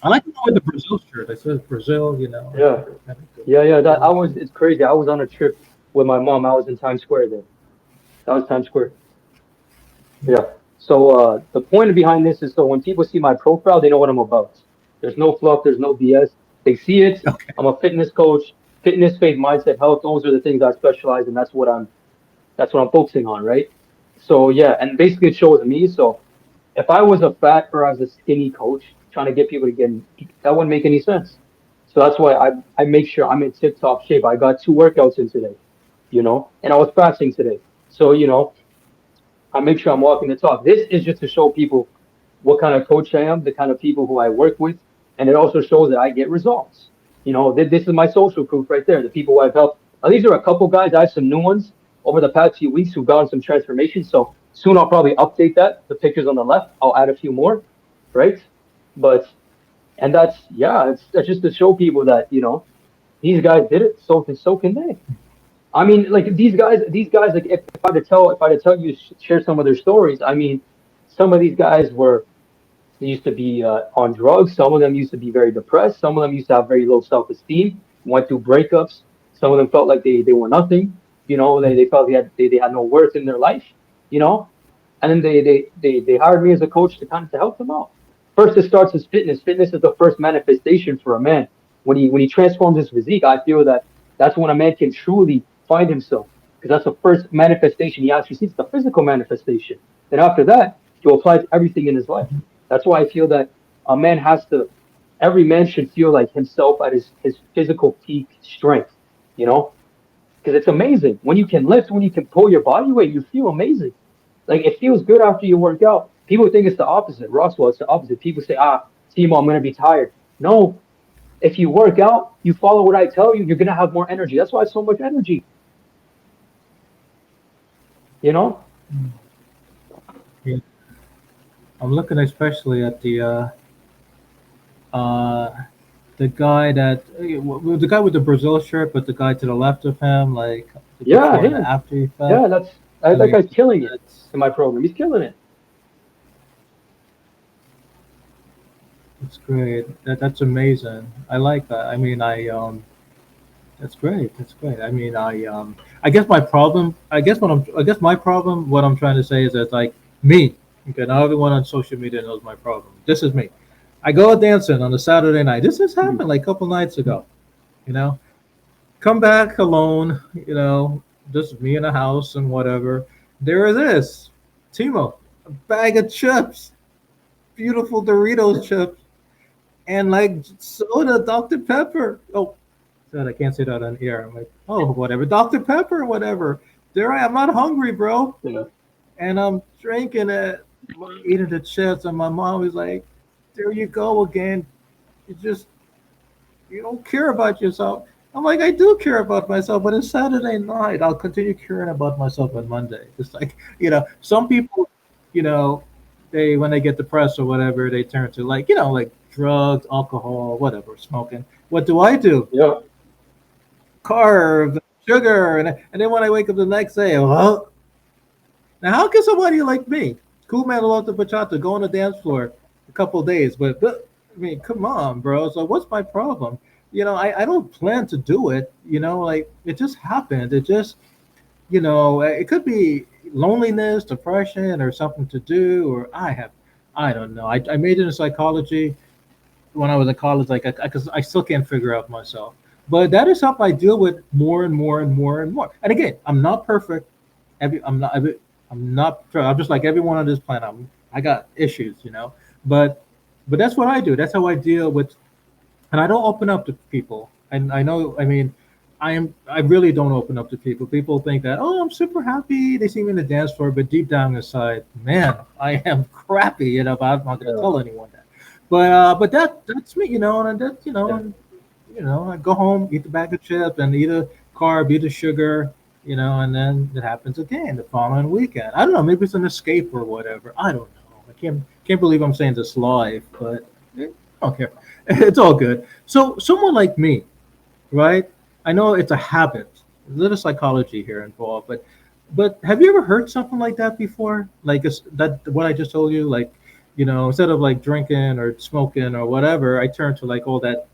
I like to go with the Brazil shirt. I said Brazil, I yeah. think it's kind of good. Yeah, yeah. That I Brazil was. shirt. It's crazy. I was on a trip with my mom. I was in Times Square there. That was Times Square. Yeah. So the point behind this is so when people see my profile, they know what I'm about. There's no fluff. There's no BS. They see it. Okay. I'm a fitness coach. Fitness, faith, mindset, health. Those are the things I specialize in. That's what I'm focusing on, right? So yeah, and basically it shows me. So if I was a fat or I was a skinny coach trying to get people to get in, that wouldn't make any sense. So that's why I make sure I'm in tip top shape. I got 2 workouts in today, and I was fasting today. So, I make sure I'm walking the talk. This is just to show people what kind of coach I am, the kind of people who I work with, and it also shows that I get results. This is my social proof right there. The people who I've helped. Now, these are a couple guys. I have some new ones over the past few weeks who've gotten some transformation. So soon I'll probably update that. The pictures on the left, I'll add a few more, right? But and that's just to show people that these guys did it. So can they. I mean, like these guys, like if I had to tell you, share some of their stories. I mean, some of these guys they used to be on drugs. Some of them used to be very depressed. Some of them used to have very low self-esteem. Went through breakups. Some of them felt like they were nothing. They felt they had no worth in their life. You know, and then they hired me as a coach to kind of to help them out. First, it starts as fitness. Fitness is the first manifestation for a man. When he transforms his physique, I feel that that's when a man can truly find himself, because that's the first manifestation he actually sees, the physical manifestation. Then after that, he'll apply it to everything in his life. That's why I feel that a man has to. Every man should feel like himself at his physical peak strength. You know, because it's amazing when you can lift, when you can pull your body weight, you feel amazing. Like it feels good after you work out. People think it's the opposite. Roswell, it's the opposite. People say, Timo, I'm gonna be tired. No, if you work out, you follow what I tell you, you're gonna have more energy. That's why it's so much energy. You know? Yeah. I'm looking especially at uh, the guy with the Brazil shirt, but the guy to the left of him, like the Yeah, before and the him. after effect. Yeah, that Like guy's killing it that's in my program. He's killing it. That's great. That's amazing. I like that. I mean, that's great. That's great. I mean, I guess my problem. I guess my problem. What I'm trying to say is that like me. Okay, now everyone on social media knows my problem. This is me. I go dancing on a Saturday night. This has Mhm. happened like a couple nights ago. You know, come back alone. Just me in the house and whatever. There it is, Timo, a bag of chips, beautiful Doritos chips, and like soda, Dr. Pepper. Oh, said I can't say that on air. I'm like, oh, whatever, Dr. Pepper, whatever. There I am. I'm not hungry, bro, Yeah. and I'm drinking it, eating the chips, and my mom was like, "There you go again. You just you don't care about yourself." I'm like, I do care about myself, but it's Saturday night. I'll continue caring about myself on Monday. Just like some people, you know, they when they get depressed or whatever, they turn to like drugs, alcohol, whatever, smoking. What do I do? Yeah. Carbs, sugar, and then when I wake up the next day, well, now how can somebody like me, cool man Alonso Bachata, go on the dance floor a couple of days? But I mean, come on, bro. So what's my problem? I don't plan to do it. Like it just happened. It just it could be loneliness, depression, or something to do, or I don't know. I majored in psychology when I was in college. Like I still can't figure out myself. But that is something I deal with more and more and more and more. And again, I'm not perfect. I'm not. I'm just like everyone on this planet. I got issues. But that's what I do. That's how I deal with, and I don't open up to people. And I know. I mean, I really don't open up to people. People think that I'm super happy. They see me in the dance floor, but deep down inside, man, I am crappy. But I'm not going to Yeah. tell anyone that. But that's me. And that Yeah. and I go home, eat the bag of chips, and eat a carb, eat a sugar, and then it happens again the following weekend. I don't know, maybe it's an escape or whatever. I don't know. I can't believe I'm saying this live, but I don't care. It's all good. So someone like me, right? I know it's a habit. There's a little psychology here involved, but have you ever heard something like that before? Like that what I just told you, like instead of like drinking or smoking or whatever, I turn to like all that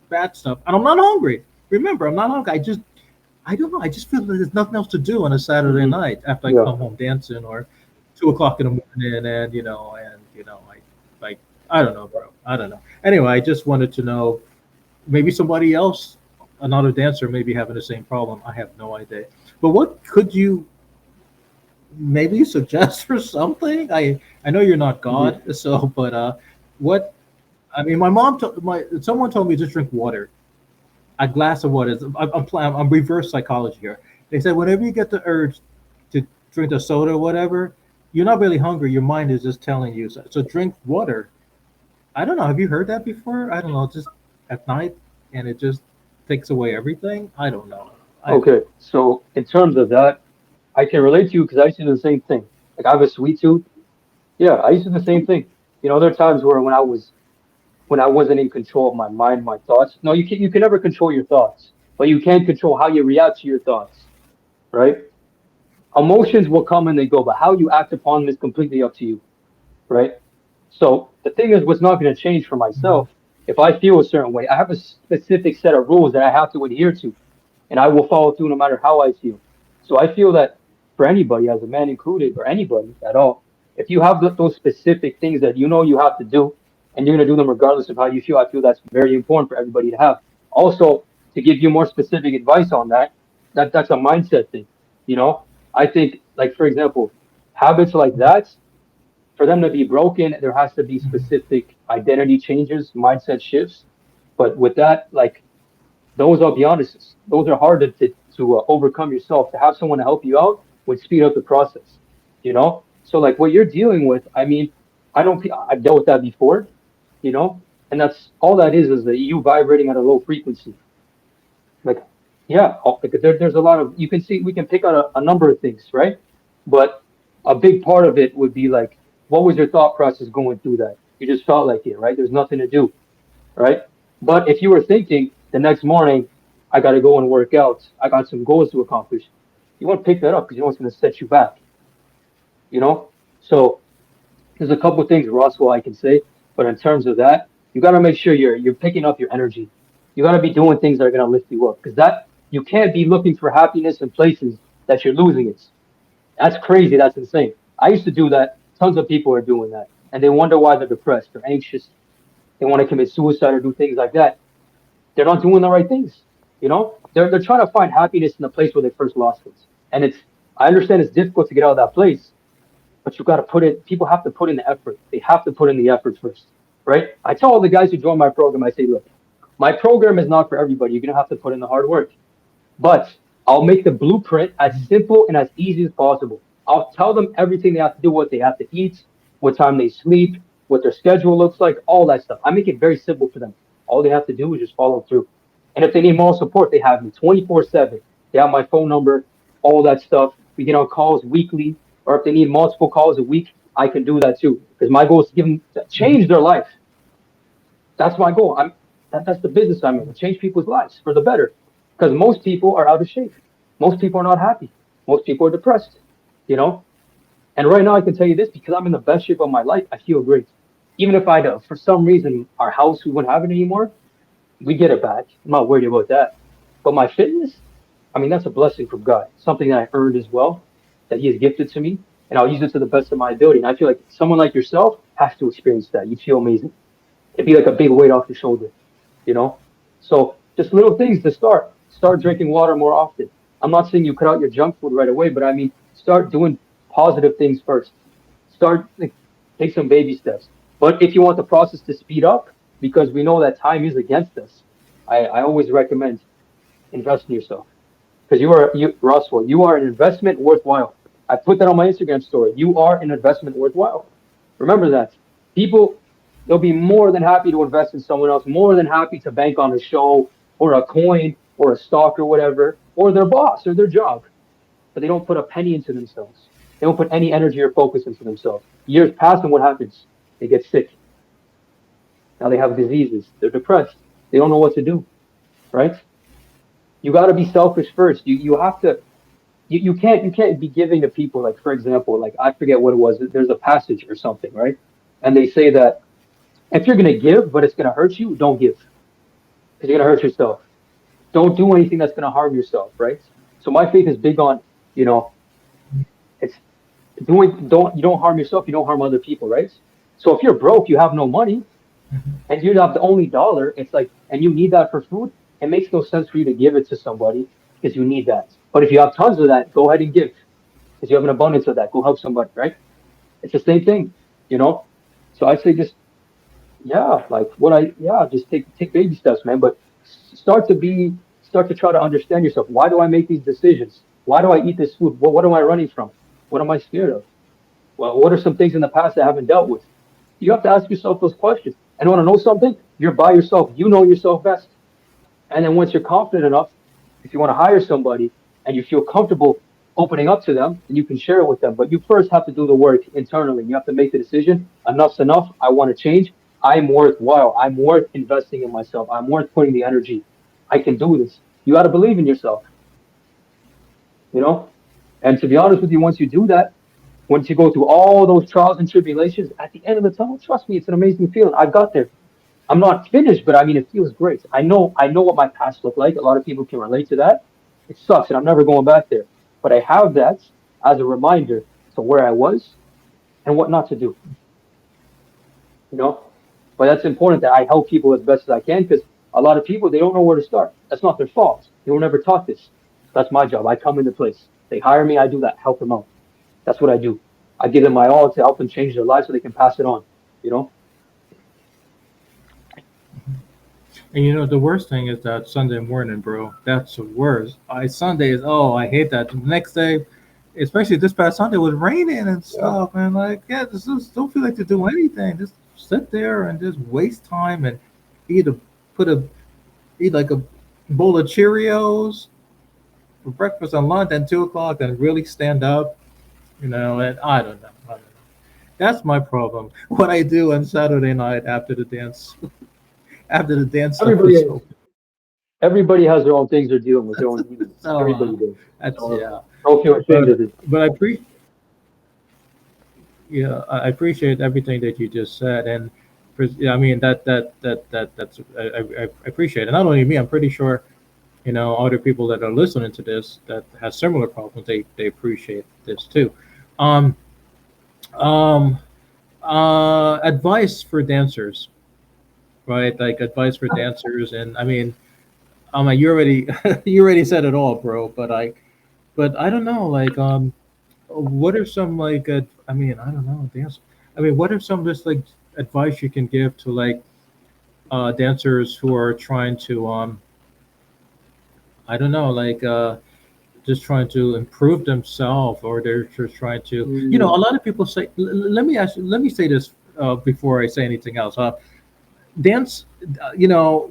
bad stuff, and I'm not hungry. Remember, I'm not hungry. I don't know. I just feel like there's nothing else to do on a Saturday Hmm. night after I Yeah. come home dancing or 2 o'clock in the morning, I like I don't know, bro. I don't know. Anyway, I just wanted to know maybe somebody else, another dancer, may be having the same problem. I have no idea. But what could you maybe suggest for something? I know you're not Hmm. God, so what? I mean, someone told me just drink water, a glass of water. I'm reverse psychology here. They said whenever you get the urge to drink the soda or whatever, you're not really hungry. Your mind is just telling you. So drink water. I don't know. Have you heard that before? I don't know. Just at night, and it just takes away everything. I don't know. I don't Okay. So in terms of that, I can relate to you because I used to do the same thing. Like I have a sweet tooth. Yeah, I used to do the same thing. There are times where when I wasn't in control of my mind, my thoughts. No, you can never control your thoughts, but you can control how you react to your thoughts, right? Emotions will come and they go, but how you act upon them is completely up to you, right? So the thing is, what's not going to change for know. myself, if I feel a certain way, I have a specific set of rules that I have to adhere to, and I will follow through no matter how I feel. So I feel that for anybody, as a man included, or anybody at all, if you have those specific things that you know you have to do, and you're going to do them regardless of how you feel, I feel that's very important for everybody to have. Also, to give you more specific advice on that, that's a mindset thing. You know, I think, like for example, habits like that, for them to be broken, there has to be specific identity changes, mindset shifts. But with that, like those, I'll be honest, those are hard to overcome yourself. To have someone to help you out would speed up the process. So like what you're dealing with, I mean, I've dealt with that before. And that's all that is that you vibrating at a low frequency. Like, yeah, like there's a lot of, you can see, we can pick out a number of things, right? But a big part of it would be like, what was your thought process going through that? You just felt like it, right? There's nothing to do, right? But if you were thinking the next morning, I got to go and work out, I got some goals to accomplish, you want to pick that up because you know it's going to set you back, you know? So there's a couple of things, Roswell, I can say, but in terms of that, You got to make sure you're picking up your energy. You got to be doing things that are going to lift you up, because that you can't be looking for happiness in places that you're losing it. That's crazy. That's insane. I used to do that. Tons of people are doing that, and they wonder why they're depressed or anxious. They want to commit suicide or do things like that. They're not doing the right things. They're trying to find happiness in the place where they first lost it. And I understand it's difficult to get out of that place, but you got to put it. People have to put in the effort. They have to put in the effort first, right? I tell all the guys who join my program, I say, look, my program is not for everybody. You're gonna have to put in the hard work. But I'll make the blueprint as simple and as easy as possible. I'll tell them everything they have to do, what they have to eat, what time they sleep, what their schedule looks like, all that stuff. I make it very simple for them. All they have to do is just follow through. And if they need more support, they have me 24/7. They have my phone number, all that stuff. We get on calls weekly, or if they need multiple calls a week, I can do that too. Because my goal is to give them to change their life. That's my goal. That's the business I'm in. To change people's lives for the better. Because most people are out of shape. Most people are not happy. Most people are depressed. You know. And right now, I can tell you this, because I'm in the best shape of my life. I feel great. Even if for some reason, our house we wouldn't have it anymore, we get it back. I'm not worried about that. But my fitness, I mean, that's a blessing from God. Something that I earned as well, that He has gifted to me, and I'll use it to the best of my ability. And I feel like someone like yourself has to experience that. You feel amazing. It'd be like a big weight off your shoulder, you know? So just little things to start. Start drinking water more often. I'm not saying you cut out your junk food right away, but I mean, start doing positive things first. Start, like, take some baby steps. But if you want the process to speed up, because we know that time is against us, I always recommend invest in yourself. Because Roswell, you are an investment worthwhile. I put that on my Instagram story. You are an investment worthwhile. Remember that. People, they'll be more than happy to invest in someone else, more than happy to bank on a show or a coin or a stock or whatever, or their boss or their job. But they don't put a penny into themselves. They don't put any energy or focus into themselves. Years pass, and what happens? They get sick. Now they have diseases. They're depressed. They don't know what to do, right? You got to be selfish first. You have to. You can't be giving to people, like, for example, like, I forget what it was. There's a passage or something, right? And they say that if you're gonna give, but it's gonna hurt you, don't give, because you're gonna hurt yourself. Don't do anything that's gonna harm yourself, right? So my faith is big on, you know, it's you don't harm yourself, you don't harm other people, right? So if you're broke, you have no money, and you have the only dollar, it's like, and you need that for food, it makes no sense for you to give it to somebody because you need that. But if you have tons of that, go ahead and give because you have an abundance of that. Go help somebody, right? It's the same thing, you know. So I say just just take baby steps, man. But start to try to understand yourself. Why do I make these decisions? Why do I eat this food? What am I running from? What am I scared of? Well, what are some things in the past I haven't dealt with? You have to ask yourself those questions. And want to know something? You're by yourself. You know yourself best. And then once you're confident enough, if you want to hire somebody and you feel comfortable opening up to them, then you can share it with them. But you first have to do the work internally. You have to make the decision. Enough's enough. I want to change. I'm worthwhile. I'm worth investing in myself. I'm worth putting the energy. I can do this. You got to believe in yourself, you know? And to be honest with you, once you do that, once you go through all those trials and tribulations, at the end of the tunnel, trust me, it's an amazing feeling. I've got there. I'm not finished, but I mean, it feels great. I know what my past looked like. A lot of people can relate to that. It sucks, and I'm never going back there. But I have that as a reminder to where I was and what not to do. You know, but that's important that I help people as best as I can, because a lot of people, they don't know where to start. That's not their fault. They were never taught this. That's my job. I come into place. They hire me. I do that. Help them out. That's what I do. I give them my all to help them change their lives so they can pass it on. You know. And you know, the worst thing is that Sunday morning, bro. That's the worst. Sunday is, oh, I hate that. The next day, especially this past Sunday, was raining and stuff. And like, yeah, just don't feel like to do anything. Just sit there and just waste time and eat a put a eat like a bowl of Cheerios for breakfast and lunch and 2 o'clock and really stand up. You know, and I don't know. I don't know. That's my problem. What I do on Saturday night after the dance, after the dance stuff Everybody, is over. everybody has their own things they're dealing with, their own demons. So Everybody does. that's So yeah. don't feel ashamed of it. But I appreciate everything that you just said, and Yeah, I mean that's I appreciate it. Not only me, I'm pretty sure other people that are listening to this that has similar problems. They appreciate this too. Um, um, Advice for dancers, right? Like advice for dancers, and I mean, you already you already said it all, bro. But I don't know, like what are some like I mean, I don't know, dance. I mean, what are some just like advice you can give to like dancers who are trying to I don't know, like just trying to improve themselves, or they're just trying to, Mm, a lot of people say, let me say this before I say anything else. Dance,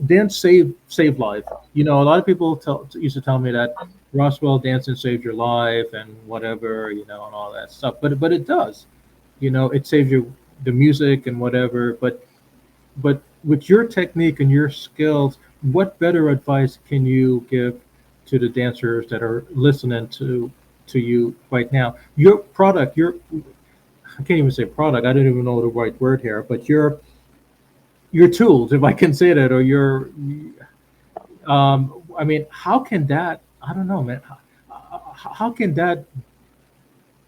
dance save life. A lot of people used to tell me that Roswell dancing saved your life and whatever, and all that stuff. But it does, it saves you the music and whatever. But with your technique and your skills, what better advice can you give to the dancers that are listening to you right now? Your product, your I can't even say product. I don't even know the right word here, but your tools, if I can say that, or your I mean, how can that? I don't know, man. How can that?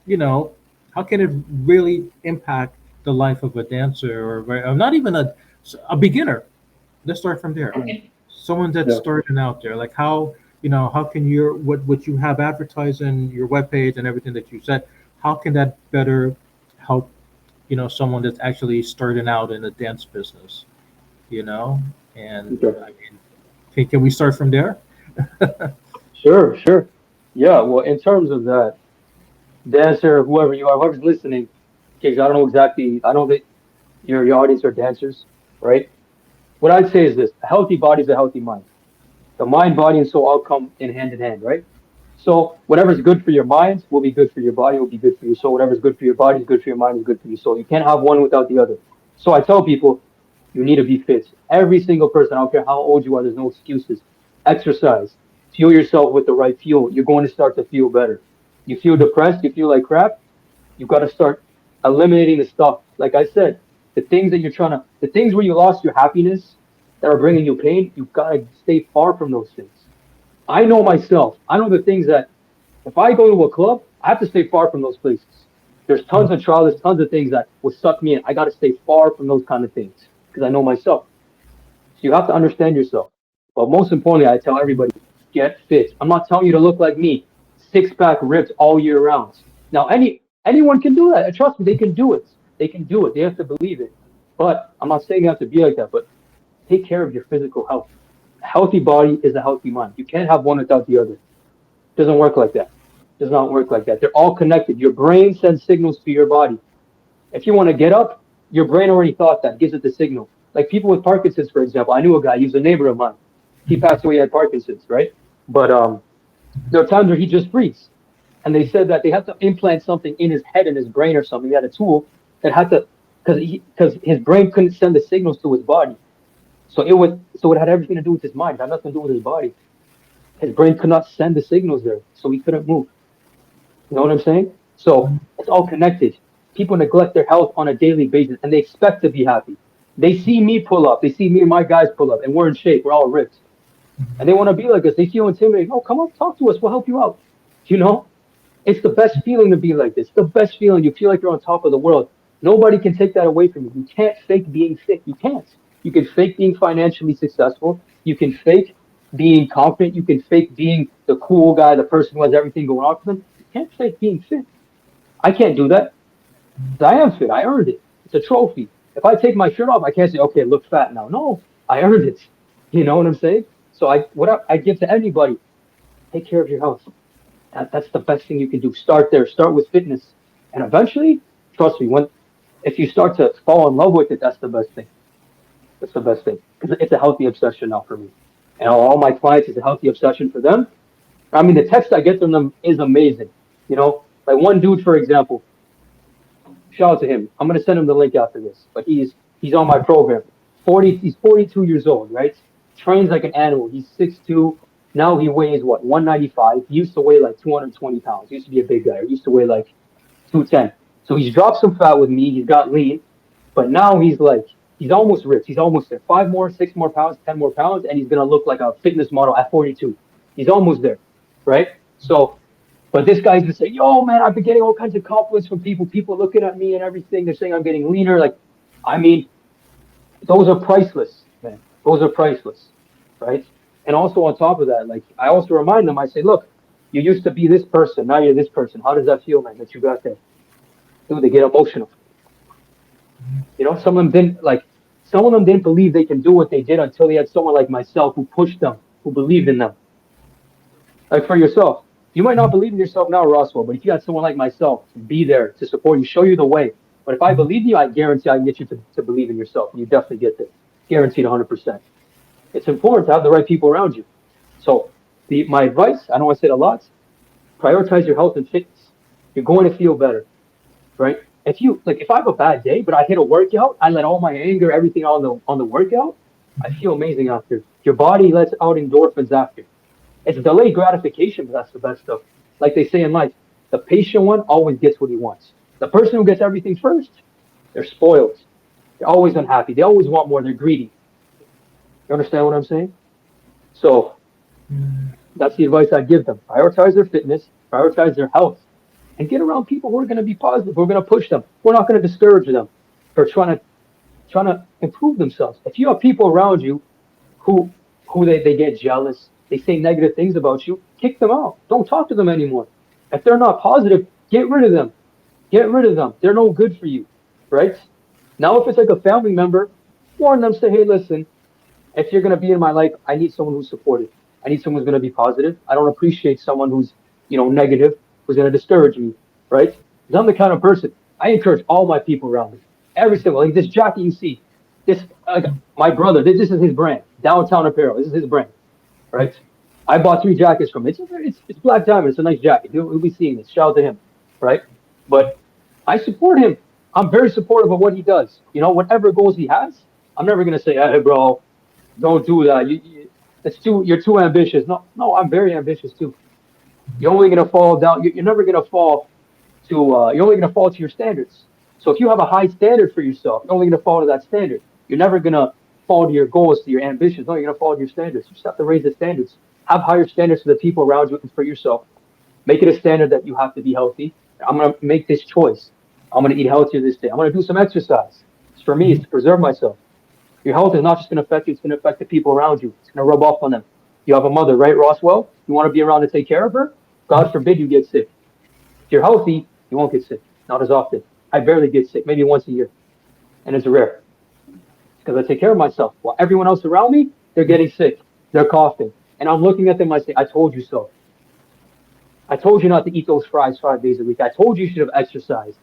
You know, how can it really impact the life of a dancer, or not even a beginner? Let's start from there. Someone that's yeah. starting out there, like how can your what you have advertised in your webpage and everything that you said, how can that better help someone that's actually starting out in the dance business, you know? And Okay. I mean, can we start from there? Sure, sure. Yeah, well, in terms of that, dancer, whoever you are, whoever's listening, because I don't know exactly, I don't think your audience are dancers, right? What I'd say is this: a healthy body is a healthy mind. The mind, body, and soul all come in hand, right? So whatever's good for your mind will be good for your body, will be good for your soul. Whatever's good for your body is good for your mind, is good for your soul. You can't have one without the other. So I tell people, you need to be fit. Every single person, I don't care how old you are, there's no excuses. Exercise. Fuel yourself with the right fuel. You're going to start to feel better. You feel depressed, you feel like crap, you got to start eliminating the stuff. Like I said, the things where you lost your happiness that are bringing you pain, you've got to stay far from those things. I know myself. I know the things that if I go to a club, I have to stay far from those places. There's tons of trials, there's tons of things that will suck me in. I got to stay far from those kind of things because I know myself. So you have to understand yourself. But most importantly, I tell everybody, get fit. I'm not telling you to look like me, six pack ripped all year round. Now, anyone can do that. And trust me, they can do it. They can do it. They have to believe it. But I'm not saying you have to be like that. But take care of your physical health. A healthy body is a healthy mind. You can't have one without the other. It doesn't work like that. It does not work like that. They're all connected. Your brain sends signals to your body. If you want to get up, your brain already thought that, gives it the signal. Like people with Parkinson's, for example. I knew a guy, he was a neighbor of mine. He passed away, he had Parkinson's, right? But there are times where he just breathes. And they said that they had to implant something in his head, in his brain or something. They had a tool that had to, because his brain couldn't send the signals to his body. So it had everything to do with his mind. It had nothing to do with his body. His brain could not send the signals there, so he couldn't move. You know what I'm saying? So it's all connected. People neglect their health on a daily basis and they expect to be happy. They see me pull up, they see me and my guys pull up, and we're in shape, we're all ripped. And they want to be like us. They feel intimidated. Oh, come up, talk to us, we'll help you out. You know? It's the best feeling to be like this. It's the best feeling. You feel like you're on top of the world. Nobody can take that away from you. You can't fake being sick. You can't. You can fake being financially successful. You can fake being confident. You can fake being the cool guy, the person who has everything going on for them. You can't fake being fit. I can't do that. 'Cause I am fit. I earned it. It's a trophy. If I take my shirt off, I can't say, okay, I look fat now. No, I earned it. You know what I'm saying? So I give to anybody, take care of your health. That's the best thing you can do. Start there. Start with fitness, and eventually, trust me, when if you start to fall in love with it, that's the best thing. That's the best thing because it's a healthy obsession now for me, and all my clients is a healthy obsession for them. I mean, the text I get from them is amazing. You know, like one dude, for example, shout out to him. I'm gonna send him the link after this, but he's on my program. He's 42 years old, right? Trains like an animal. He's 6'2". Now he weighs what 195. He used to weigh like 220 pounds. He used to be a big guy. He used to weigh like 210. So he's dropped some fat with me. He's got lean, but now he's like He's almost rich. He's almost there. 5 more, 6 more pounds, 10 more pounds, and he's gonna look like a fitness model at 42. He's almost there, right? So, but this guy's just saying, "Yo, man, I've been getting all kinds of compliments from people. People looking at me and everything. They're saying I'm getting leaner. Like, I mean, those are priceless, man. Those are priceless, right? And also on top of that, like I also remind them, I say, look, you used to be this person, now you're this person. How does that feel, man, that you got there? Dude, they get emotional. You know, some of them didn't believe they can do what they did until they had someone like myself who pushed them, who believed in them. Like for yourself, you might not believe in yourself now, Roswell, but if you had someone like myself to be there to support you, show you the way. But if I believe in you, I guarantee I can get you to believe in yourself. And you definitely get there. Guaranteed 100%. It's important to have the right people around you. So my advice, I know I said a lot, prioritize your health and fitness. You're going to feel better, right? If I have a bad day, but I hit a workout, I let all my anger, everything on the workout, I feel amazing after. Your body lets out endorphins after. It's delayed gratification, but that's the best stuff. Like they say in life, the patient one always gets what he wants. The person who gets everything first, they're spoiled. They're always unhappy. They always want more. They're greedy. You understand what I'm saying? So that's the advice I give them. Prioritize their fitness, prioritize their health, and get around people who are going to be positive, who are going to push them. We're not going to discourage them for trying to improve themselves. If you have people around you who they get jealous, they say negative things about you, kick them out. Don't talk to them anymore. If they're not positive, get rid of them. Get rid of them. They're no good for you, right? Now, if it's like a family member, warn them, say, hey, listen, if you're going to be in my life, I need someone who's supportive. I need someone who's going to be positive. I don't appreciate someone who's, negative, who's going to discourage me, right? Because I'm the kind of person, I encourage all my people around me. Every single, like this jacket you see, this, my brother, this is his brand, Downtown Apparel. This is his brand, right? I bought 3 jackets from him. It's Black Diamond. It's a nice jacket. He'll be seeing this. Shout out to him, right? But I support him. I'm very supportive of what he does. Whatever goals he has, I'm never going to say, hey, bro, don't do that. You're too ambitious. No, I'm very ambitious too. You're only gonna fall down. You're never gonna fall to. You're only gonna fall to your standards. So if you have a high standard for yourself, you're only gonna fall to that standard. You're never gonna fall to your goals, to your ambitions. No, you're gonna fall to your standards. You just have to raise the standards. Have higher standards for the people around you and for yourself. Make it a standard that you have to be healthy. I'm gonna make this choice. I'm gonna eat healthier this day. I'm gonna do some exercise. It's for me. It's to preserve myself. Your health is not just going to affect you, it's going to affect the people around you. It's going to rub off on them. You have a mother, right, Roswell? You want to be around to take care of her? God forbid you get sick. If you're healthy, you won't get sick. Not as often. I barely get sick, maybe once a year. And it's rare. Because I take care of myself. While everyone else around me, they're getting sick. They're coughing. And I'm looking at them, I say, I told you so. I told you not to eat those fries 5 days a week. I told you you should have exercised.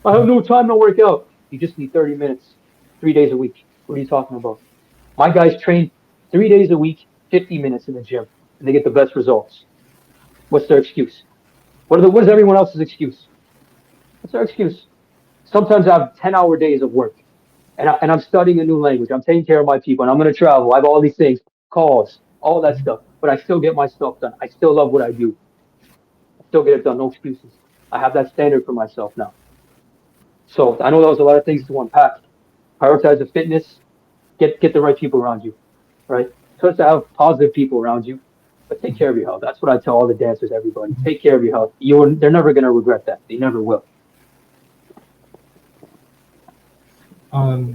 I have no time to work out. You just need 30 minutes, 3 days a week. What are you talking about? My guys train 3 days a week, 50 minutes in the gym, and they get the best results. What's their excuse? What is everyone else's excuse? What's their excuse? Sometimes I have 10-hour days of work, and I'm studying a new language. I'm taking care of my people, and I'm going to travel. I have all these things, calls, all that stuff, but I still get my stuff done. I still love what I do. I still get it done. No excuses. I have that standard for myself now. So I know that was a lot of things to unpack. Prioritize the fitness. Get the right people around you, right? So it's to have positive people around you, but take care of your health. That's what I tell all the dancers, everybody. Take care of your health. They're never going to regret that. They never will. I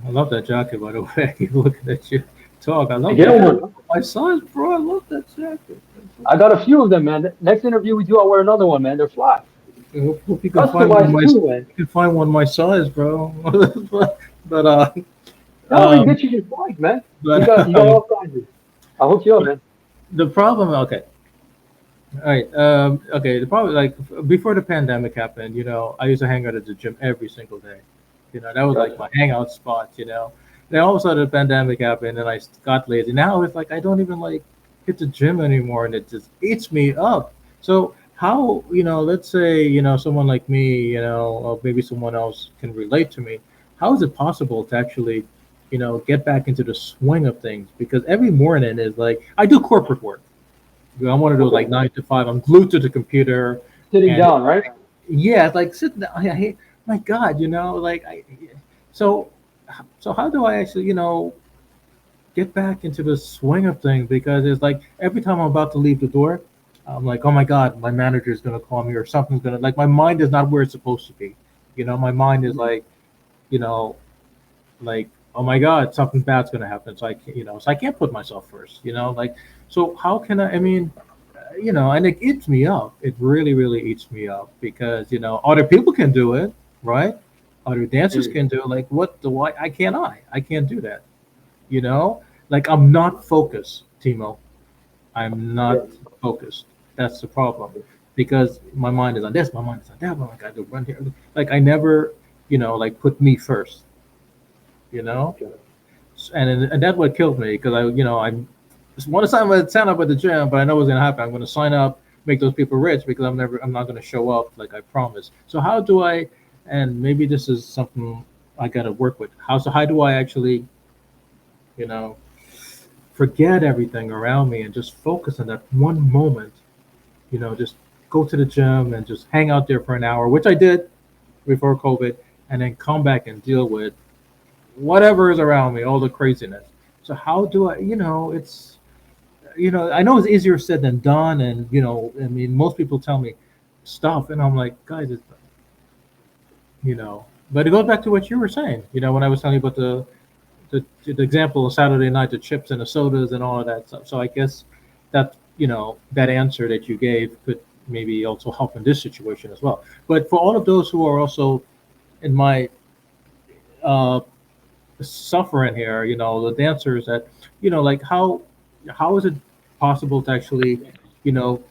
love that jacket, by the way. Looking at you talk, I love Get that. one. My size, bro. I love that jacket. I got a few of them, man. Next interview we do, I'll wear another one, man. They're fly. I hope you can find one. Customized too, man. You can find one my size, bro. but No, we get you your size, man. but You got all sizes. I'll hook you up, man. the problem, okay, all right, okay. The problem, like before the pandemic happened, I used to hang out at the gym every single day. That was like my hangout spot. Then all of a sudden the pandemic happened, and I got lazy. Now it's like I don't even like hit the gym anymore, and it just eats me up. So how, let's say, someone like me, or maybe someone else can relate to me. How is it possible to actually, get back into the swing of things? Because every morning is like, I do corporate work. I want to do like 9 to 5. I'm glued to the computer. Sitting down, right? Yeah, it's like sitting down. My God, so So how do I actually, get back into the swing of things? Because it's like every time I'm about to leave the door, I'm like, oh my God, my manager is gonna call me or something's gonna like my mind is not where it's supposed to be. My mind is like, you know, like, oh my God, something bad's gonna happen. So I can't put myself first. Like, so how can I? I mean, and it eats me up. It really, really eats me up because other people can do it, right? Other dancers Mm. can do it. Like, what the why? I can't. I can't do that. Like I'm not focused, Timo. I'm Yeah. not focused. That's the problem because my mind is on this, my mind is on that. Oh, I got to run here. Like I never, like put me first. You know, Okay. and that's what killed me because I want to sign up at the gym, but I know what's gonna happen. I'm gonna sign up, make those people rich because I'm not gonna show up like I promised. So how do I? And maybe this is something I gotta work with. How do I actually, you know, forget everything around me and just focus on that one moment? Just go to the gym and just hang out there for an hour, which I did before COVID, and then come back and deal with whatever is around me, all the craziness. So how do I? It's I know it's easier said than done, and I mean, most people tell me stuff, and I'm like, guys, but it goes back to what you were saying. When I was telling you about the example of Saturday night, the chips and the sodas and all of that stuff. So I guess that that answer that you gave could maybe also help in this situation as well. But for all of those who are also in my uh, suffering here, the dancers that, like how is it possible to actually,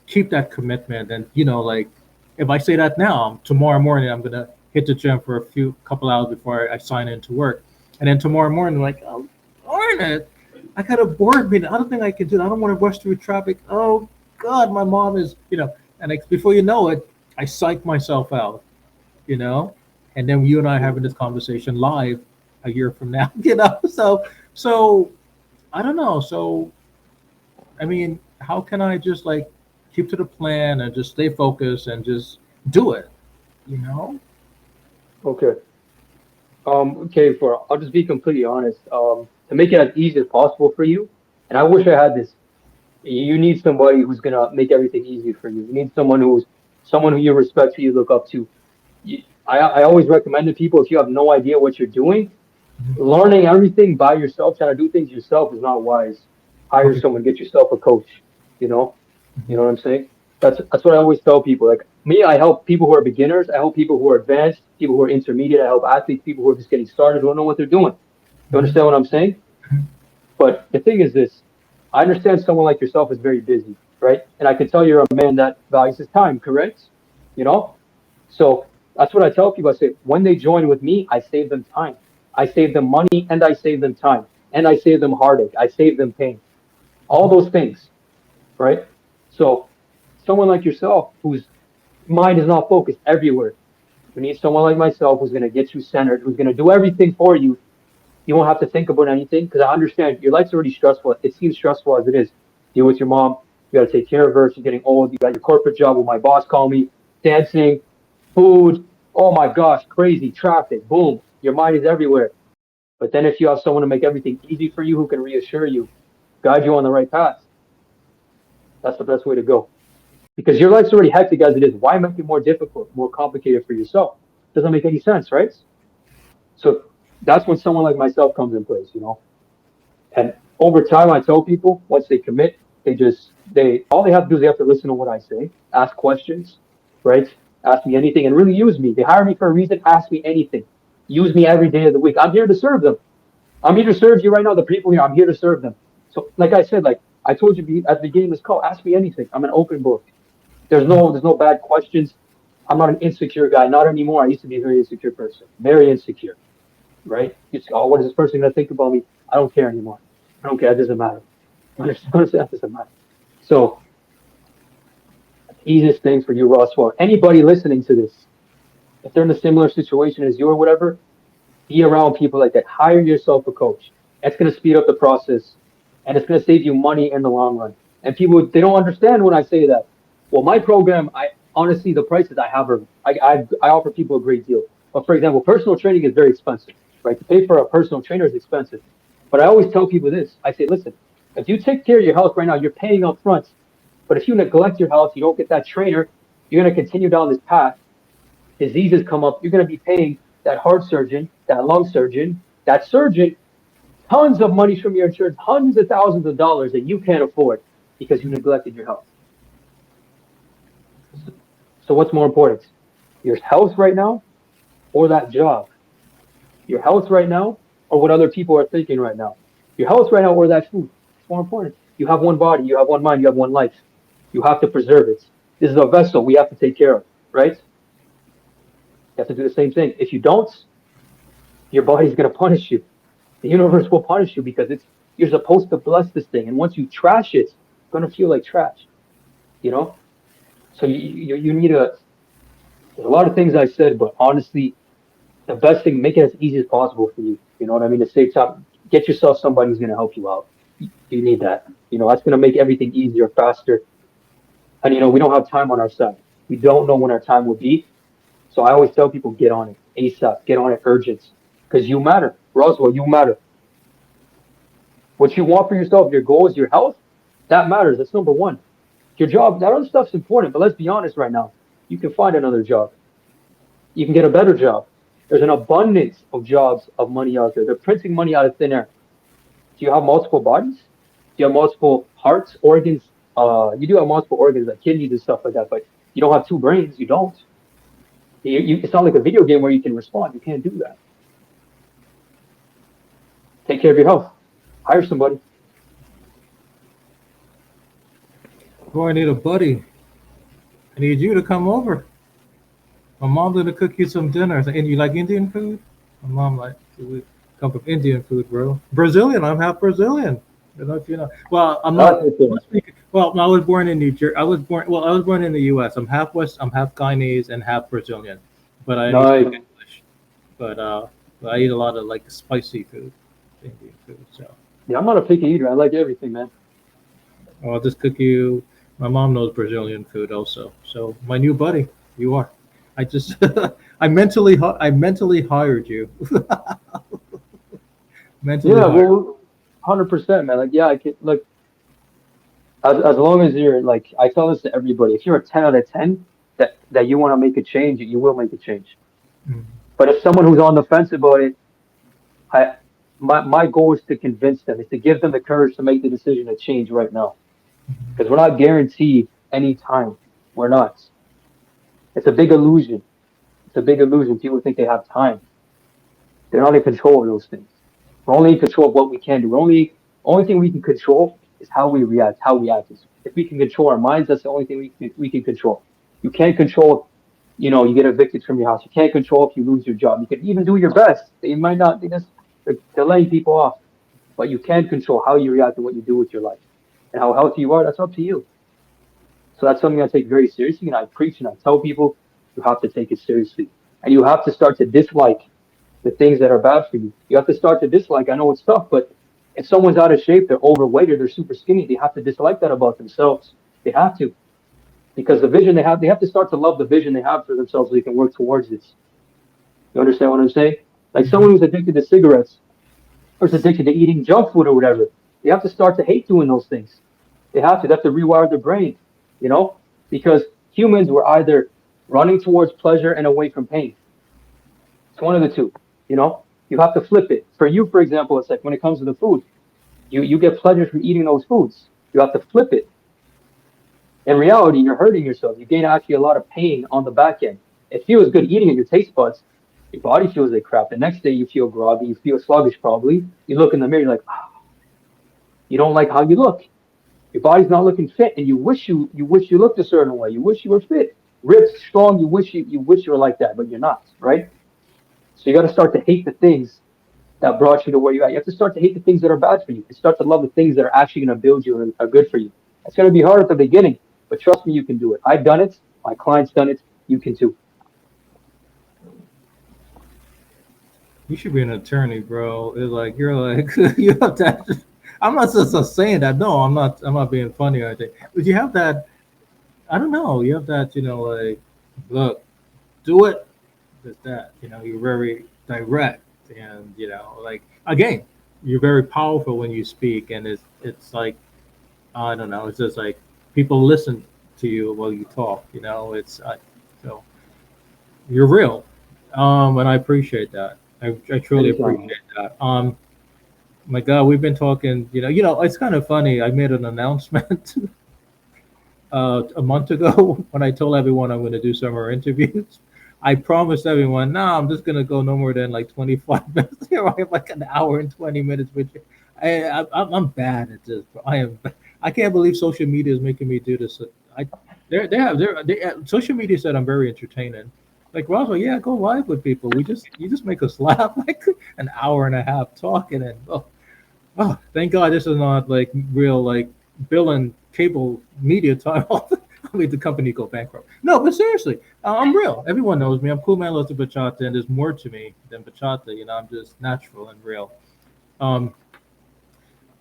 keep that commitment and, like if I say that now, tomorrow morning I'm gonna hit the gym for a few couple hours before I sign in to work. And then tomorrow morning, like, oh darn it, I got a board meeting. I don't think I can do that. I don't want to rush through traffic. Oh God, my mom is, and like, before you know it, I psych myself out, you know, and then you and I having this conversation live a year from now, So I don't know. So I mean, how can I just like keep to the plan and just stay focused and just do it? You know? Okay. Okay, for I'll just be completely honest. To make it as easy as possible for you, and I wish I had this. You need somebody who's gonna make everything easy for you. You need someone who you respect, who you look up to. I always recommend to people if you have no idea what you're doing, learning everything by yourself, trying to do things yourself is not wise. Hire Okay. someone, get yourself a coach. You know, you Mhm. know what I'm saying? That's what I always tell people. Like me, I help people who are beginners. I help people who are advanced, people who are intermediate. I help athletes, people who are just getting started, who don't know what they're doing. You Mhm. understand what I'm saying? But the thing is this, I understand someone like yourself is very busy, right? And I can tell you're a man that values his time, correct? You know? So that's what I tell people. I say, when they join with me, I save them time. I save them money and I save them time. And I save them heartache. I save them pain. All Mhm. those things, right? So someone like yourself whose mind is not focused everywhere. You need someone like myself who's going to get you centered, who's going to do everything for you. You won't have to think about anything because I understand your life's already stressful. It seems stressful as it is. Deal with your mom. You got to take care of her. She's getting old. You got your corporate job. Will my boss call me? Dancing, food. Oh my gosh, crazy traffic. Boom. Your mind is everywhere. But then if you have someone to make everything easy for you, who can reassure you, guide you on the right path, that's the best way to go. Because your life's already hectic as it is. Why make it more difficult, more complicated for yourself? Doesn't make any sense, right? So that's when someone like myself comes in place. And over time, I tell people once they commit, they all they have to do is they have to listen to what I say, ask questions, right? Ask me anything, and really use me. They hire me for a reason. Ask me anything. Use me every day of the week. I'm here to serve them. I'm here to serve you right now. The people here, I'm here to serve them. So, like I said, like I told you at the beginning of this call, ask me anything. I'm an open book. There's no bad questions. I'm not an insecure guy. Not anymore. I used to be a very insecure person. Very insecure, right? You say, oh, what is this person gonna think about me? I don't care anymore. I don't care. It doesn't matter. Honestly, that doesn't matter. So, easiest thing for you, Ross. For anybody listening to this, if they're in a similar situation as you or whatever, be around people like that. Hire yourself a coach. That's going to speed up the process and it's going to save you money in the long run. And people, they don't understand when I say that. Well, my program, I honestly, the prices I have are, I offer people a great deal. But for example, personal training is very expensive. right? To pay for a personal trainer is expensive. But I always tell people this. I say, listen, if you take care of your health right now, you're paying up front. But if you neglect your health, you don't get that trainer, you're going to continue down this path. Diseases come up. You're going to be paying that heart surgeon, that lung surgeon, that surgeon tons of money from your insurance, hundreds of thousands of dollars that you can't afford because you neglected your health. So what's more important? Your health right now or that job? Your health right now or what other people are thinking right now? Your health right now or that food? It's more important. You have one body, you have one mind, you have one life. You have to preserve it. This is a vessel we have to take care of, right? You have to do the same thing. If you don't, your body's going to punish you. The universe will punish you because you're supposed to bless this thing. And once you trash it, it's going to feel like trash, you know? So you need there's a lot of things I said, but honestly, the best thing, make it as easy as possible for you. You know what I mean? To save time, get yourself somebody who's going to help you out. You need that. That's going to make everything easier, faster. And, we don't have time on our side. We don't know when our time will be. So I always tell people, get on it ASAP, get on it urgent because you matter. Roswell, you matter. What you want for yourself, your goals, your health, that matters. That's number one. Your job, that other stuff's important, but let's be honest right now. You can find another job. You can get a better job. There's an abundance of jobs, of money out there. They're printing money out of thin air. Do you have multiple bodies? Do you have multiple hearts, organs? You do have multiple organs like kidneys and stuff like that, but you don't have two brains. You don't. It's not like a video game where you can respond. You can't do that. Take care of your health. Hire somebody. Boy, I need a buddy. I need you to come over. My mom's gonna cook you some dinner. And you like Indian food? My mom like we come from Indian food, bro. Brazilian. I'm half Brazilian. I don't know if you know. Well, I'm not. Well, I was born in New Jersey. I was born in the U.S. I'm half West. I'm half Guyanese and half Brazilian. But I speak English. But I eat a lot of like spicy food, Indian food. So. Yeah, I'm not a picky eater. I like everything, man. I'll just cook you. My mom knows Brazilian food also. So my new buddy, you are. I just I mentally hired you. Mentally yeah, hired. well, 100%, man. Like, yeah, I can look as long as you're like I tell this to everybody. If you're a 10 out of 10 that you want to make a change, you will make a change. Mm. But if someone who's on the fence about it, I my goal is to convince them, is to give them the courage to make the decision to change right now. Because we're not guaranteed any time. We're not. It's a big illusion. It's a big illusion. People think they have time. They're not in control of those things. We're only in control of what we can do. Only thing we can control is how we react, how we act. If we can control our minds, that's the only thing we can control. You can't control, you get evicted from your house. You can't control if you lose your job. You can even do your best. They might not. They're laying people off, but you can control how you react and what you do with your life, and how healthy you are. That's up to you. So that's something I take very seriously, and I preach and I tell people you have to take it seriously, and you have to start to dislike the things that are bad for you. You have to start to dislike. I know it's tough, but if someone's out of shape, they're overweight or they're super skinny, they have to dislike that about themselves. They have to, because the vision they have to start to love the vision they have for themselves so they can work towards it. You understand what I'm saying? Like someone who's addicted to cigarettes or is addicted to eating junk food or whatever, they have to start to hate doing those things. They have to rewire their brain, because humans were either running towards pleasure and away from pain. It's one of the two. You have to flip it. For you, for example, it's like when it comes to the food, you get pleasure from eating those foods. You have to flip it. In reality, you're hurting yourself. You gain actually a lot of pain on the back end. It feels good eating it, your taste buds. Your body feels like crap. The next day you feel groggy, you feel sluggish probably. You look in the mirror, you're like, you don't like how you look. Your body's not looking fit, and you wish you looked a certain way. You wish you were fit, ripped, strong. You wish you were like that, but you're not, right? So you got to start to hate the things that brought you to where you're at. You have to start to hate the things that are bad for you and start to love the things that are actually going to build you and are good for you. It's going to be hard at the beginning, but trust me, you can do it. I've done it. My clients done it. You can too. You should be an attorney, bro. It's like you're like you have that. I'm not just saying that. No, I'm not. I'm not being funny or anything. But you have that. I don't know. You have that. Like, look, do it. Just that. You're very direct. And like again, you're very powerful when you speak, and it's like I don't know, it's just like people listen to you while you talk. It's so you're real, and I appreciate that. I truly Anytime. appreciate that. My God, we've been talking. It's kind of funny. I made an announcement a month ago when I told everyone I'm going to do summer interviews. I promised everyone, no, I'm just going to go no more than like 25 minutes. I have like an hour and 20 minutes with you. I'm bad at this. Bro. I can't believe social media is making me do this. I, social media said I'm very entertaining. Like Roswell, yeah, go live with people. You just make us laugh like an hour and a half talking, and thank God this is not like real like bill and cable media time. I made the company go bankrupt. No, but seriously, I'm real. Everyone knows me. I'm cool man, loves the bachata, and there's more to me than bachata. I'm just natural and real. Um,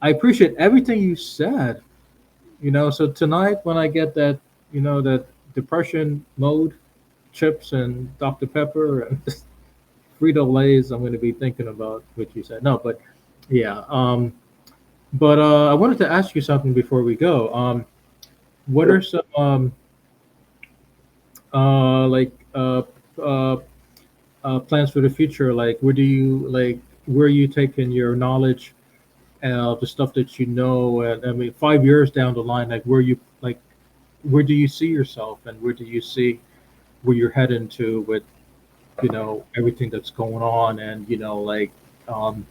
I appreciate everything you said. So tonight when I get that depression mode, chips and Dr. Pepper and Frito Lay's, I'm going to be thinking about what you said. No, but yeah. But I wanted to ask you something before we go. What are Sure. some like plans for the future? Like, where are you taking your knowledge, the stuff that you know, and I mean, 5 years down the line, where do you see yourself, and where do you see where you're heading to with everything that's going on, and um,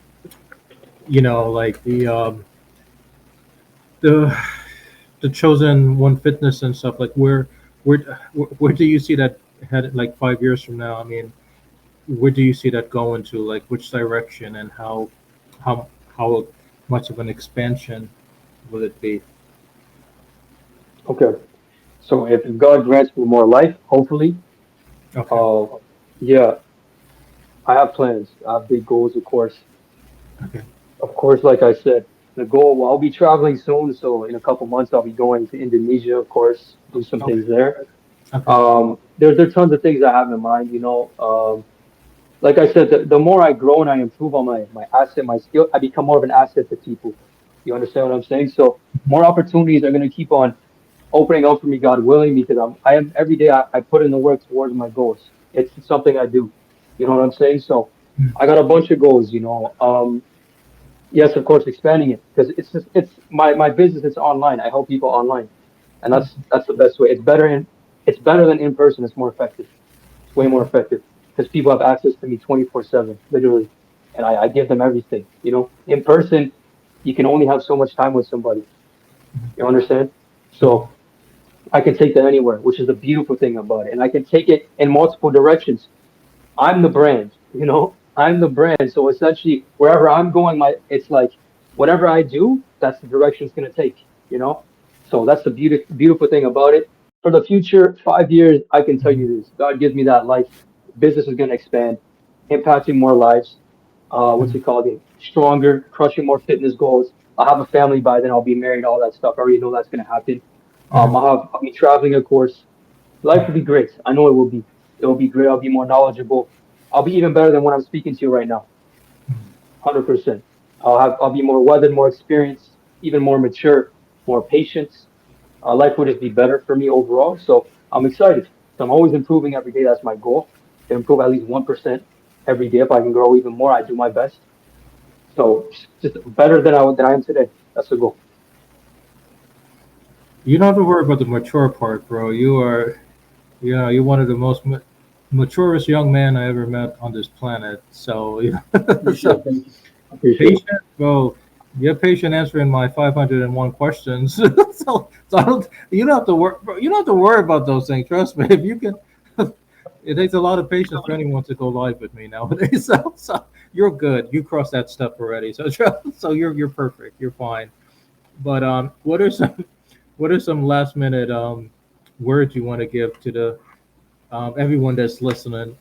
like the the chosen one fitness and stuff like where where do you see that headed like 5 years from now? I mean, where do you see that going to, like which direction, and how how much of an expansion will it be? Okay. So if God grants me more life, hopefully, Okay. uh, yeah, I have plans. I have big goals, of course. Okay. Of course, like I said, the goal, well, I'll be traveling soon. So in a couple months, I'll be going to Indonesia, of course, do some Okay. things there. Okay. There's tons of things I have in mind, like I said, the more I grow and I improve on my asset, my skill, I become more of an asset to people. You understand what I'm saying? So more opportunities are going to keep on opening up for me, God willing, because I am every day I put in the work towards my goals. It's something I do. You know what I'm saying? So I got a bunch of goals. Yes, of course, expanding it because it's my business. It's online. I help people online, and that's the best way. It's better than in person. It's more effective. It's way more effective because people have access to me 24/7, literally, and I give them everything. In person, you can only have so much time with somebody. You understand? So I can take that anywhere, which is the beautiful thing about it, and I can take it in multiple directions. I'm the brand, I'm the brand. So essentially, wherever I'm going, it's like whatever I do, that's the direction it's gonna take, you know. So that's the beautiful thing about it. For the future, 5 years, I can tell you this: God gives me that life. Business is gonna expand, impacting more lives. What's it called? Getting stronger, crushing more fitness goals. I'll have a family by then. I'll be married, all that stuff. I already know that's gonna happen. I'll be traveling, of course. Life will be great. I know it will be. It will be great. I'll be more knowledgeable. I'll be even better than what I'm speaking to you right now. 100%. I'll be more weathered, more experienced, even more mature, more patience. Life will just be better for me overall. So I'm excited. So I'm always improving every day. That's my goal. To improve at least 1% every day. If I can grow even more, I do my best. So just better than I am today. That's the goal. You don't have to worry about the mature part, bro. You're one of the most maturest young men I ever met on this planet. So, Appreciate it. so Thank you. Appreciate it. patient, bro. You're patient answering my 501 questions. So you don't have to worry. You don't have to worry about those things. Trust me. If you can, it takes a lot of patience for anyone to go live with me nowadays. So you're good. You crossed that step already. So you're perfect. You're fine. But what are some last minute words you want to give to the everyone that's listening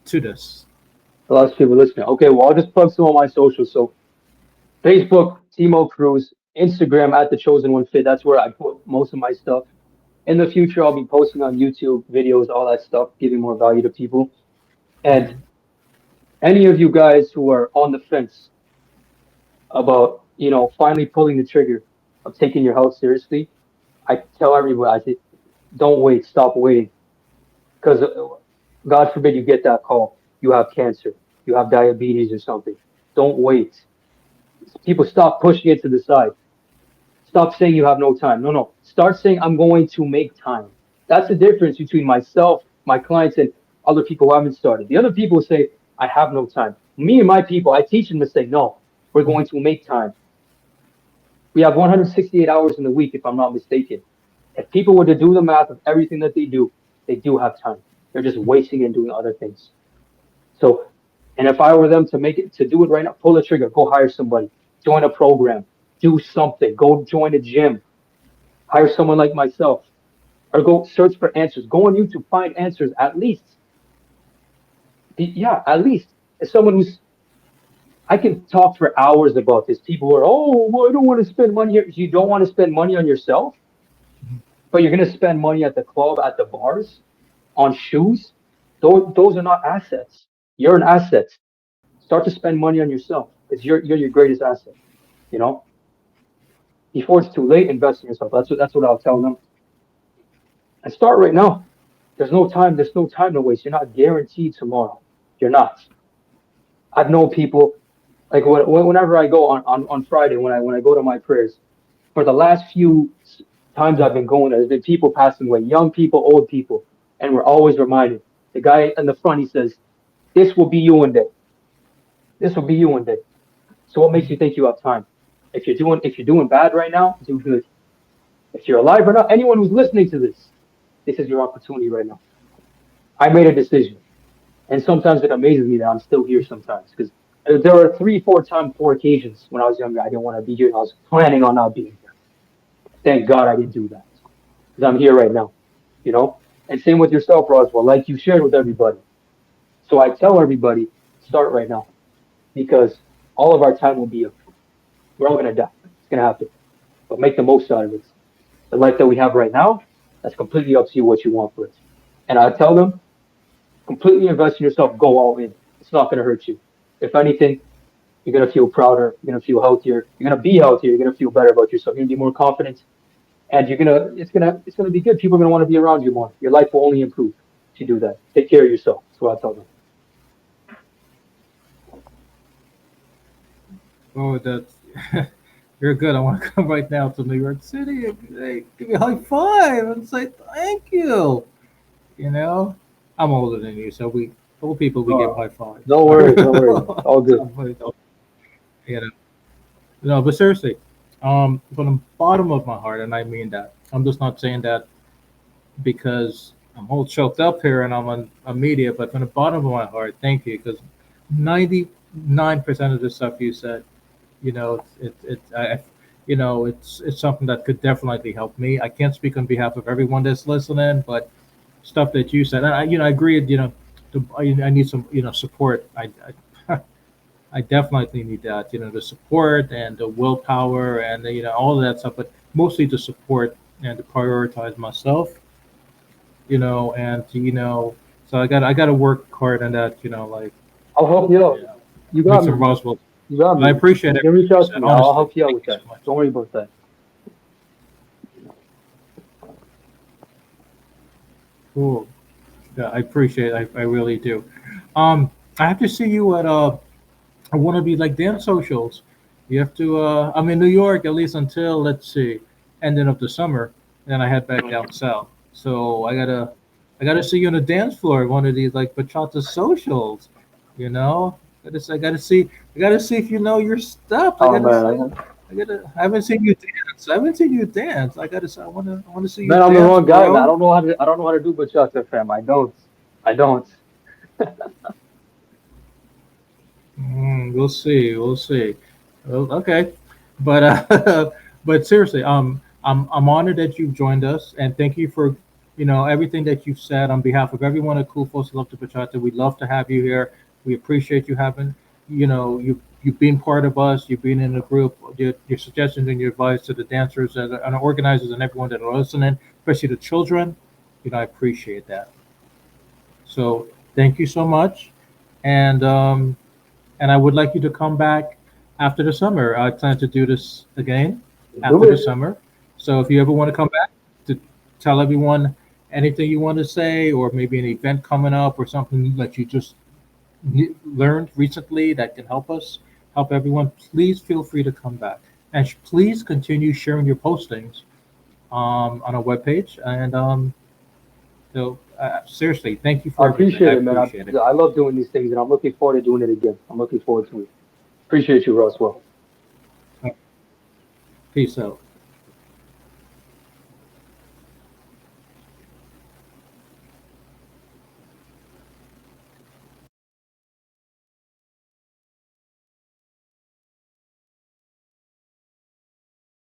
to this? A lot of people listening. Okay, well, I'll just plug some of my socials. So Facebook, Timo Cruz, Instagram at the Chosen One Fit. That's where I put most of my stuff. In the future, I'll be posting on YouTube videos, all that stuff, giving more value to people. And Any of you guys who are on the fence about, finally pulling the trigger of taking your health seriously, I tell everybody, I say, don't wait, stop waiting. Because God forbid you get that call, you have cancer, you have diabetes or something. Don't wait. People stop pushing it to the side. Stop saying you have no time. No, no. Start saying I'm going to make time. That's the difference between myself, my clients, and other people who haven't started. The other people say, I have no time. Me and my people, I teach them to say, no, we're going to make time. We have 168 hours in the week, if I'm not mistaken. If people were to do the math of everything that they do have time. They're just wasting it and doing other things. So, and if I were them to make it, to do it right now, pull the trigger, go hire somebody, join a program, do something, go join a gym, hire someone like myself, or go search for answers. Go on YouTube, find answers at least. Yeah, at least. As someone who's, I can talk for hours about this. People are, oh, well, I don't want to spend money here. You don't want to spend money on yourself, but you're going to spend money at the club, at the bars, on shoes. Those are not assets. You're an asset. Start to spend money on yourself because you're your greatest asset. You know, before it's too late, invest in yourself. That's what I'll tell them. And start right now. There's no time. There's no time to waste. You're not guaranteed tomorrow. You're not. I've known people like whenever I go on Friday when I go to my prayers. For the last few times I've been going, there's been people passing away, young people, old people, and we're always reminded. The guy in the front, he says, "This will be you one day. This will be you one day." So what makes you think you have time? If you're doing bad right now, do good. If you're alive or not, anyone who's listening to this is your opportunity right now. I made a decision, and sometimes it amazes me that I'm still here sometimes because there were three, four occasions when I was younger I didn't want to be here, and I was planning on not being here. Thank God I didn't do that because I'm here right now. You know, and same with yourself, Roswell, like you shared with everybody. So I tell everybody, start right now because all of our time will be up. We're all gonna die. It's gonna happen. But make the most out of it. The life that we have right now, that's completely up to you what you want for it. And I tell them, completely invest in yourself, go all in. It's not gonna hurt you. If anything, you're gonna feel prouder, you're gonna feel healthier, you're gonna be healthier, you're gonna feel better about yourself, you're gonna be more confident, and it's gonna be good. People are gonna want to be around you more. Your life will only improve if you do that. Take care of yourself. That's what I tell them. Oh, that's you're good. I want to come right now to New York City and give you a high five and say thank you. You know, I'm older than you, so we old people we give Oh, high fives. don't worry, don't worry. All good. You know, no, but seriously, from the bottom of my heart, and I mean that. I'm just not saying that because I'm all choked up here and I'm on media, but from the bottom of my heart, thank you because 99% of the stuff you said, it's something that could definitely help me. I can't speak on behalf of everyone that's listening, but stuff that you said, and I agree. I need some, support. I definitely need that, the support and the willpower and all of that stuff, but mostly the support and to prioritize myself, and so I got to work hard on that, like I'll help you out. You make got me, some man. Roswell. You got But I me. appreciate You can everything reach you out to said. me. I'll Honestly, help you out thank with you that. so much. Don't worry about that. Cool. Yeah, I appreciate it. I really do. I have to see you at I want to be like dance socials. You have to. I'm in New York at least until let's see, ending of the summer. Then I head back down south. So I gotta see you on the dance floor at one of these like bachata socials. You know, I gotta see if you know your stuff. I Oh gotta man, see. I haven't seen you dance. I haven't seen you dance. I want to see you man, I'm the dance, wrong guy, man. bro. I don't know how to do bachata, fam. I don't. I don't. We'll see. We'll see. Well, okay, but but seriously, I'm honored that you've joined us, and thank you for everything that you've said on behalf of everyone at Cool Folks Who Love to Bachata. We'd love to have you here. We appreciate you having you've been part of us. You've been in the group. Your suggestions and your advice to the dancers and the organizers and everyone that are listening, especially the children. I appreciate that. So thank you so much. and I would like you to come back after the summer. I plan to do this again Do after the it. summer. So if you ever want to come back to tell everyone anything you want to say, or maybe an event coming up, or something that you just learned recently that can help us, help everyone, please feel free to come back. And please continue sharing your postings on our webpage. And so, seriously, thank you I for everything. I appreciate it, man. appreciate it. I love doing these things, and I'm looking forward to doing it again. I'm looking forward to it. Appreciate you, Roswell. Peace out.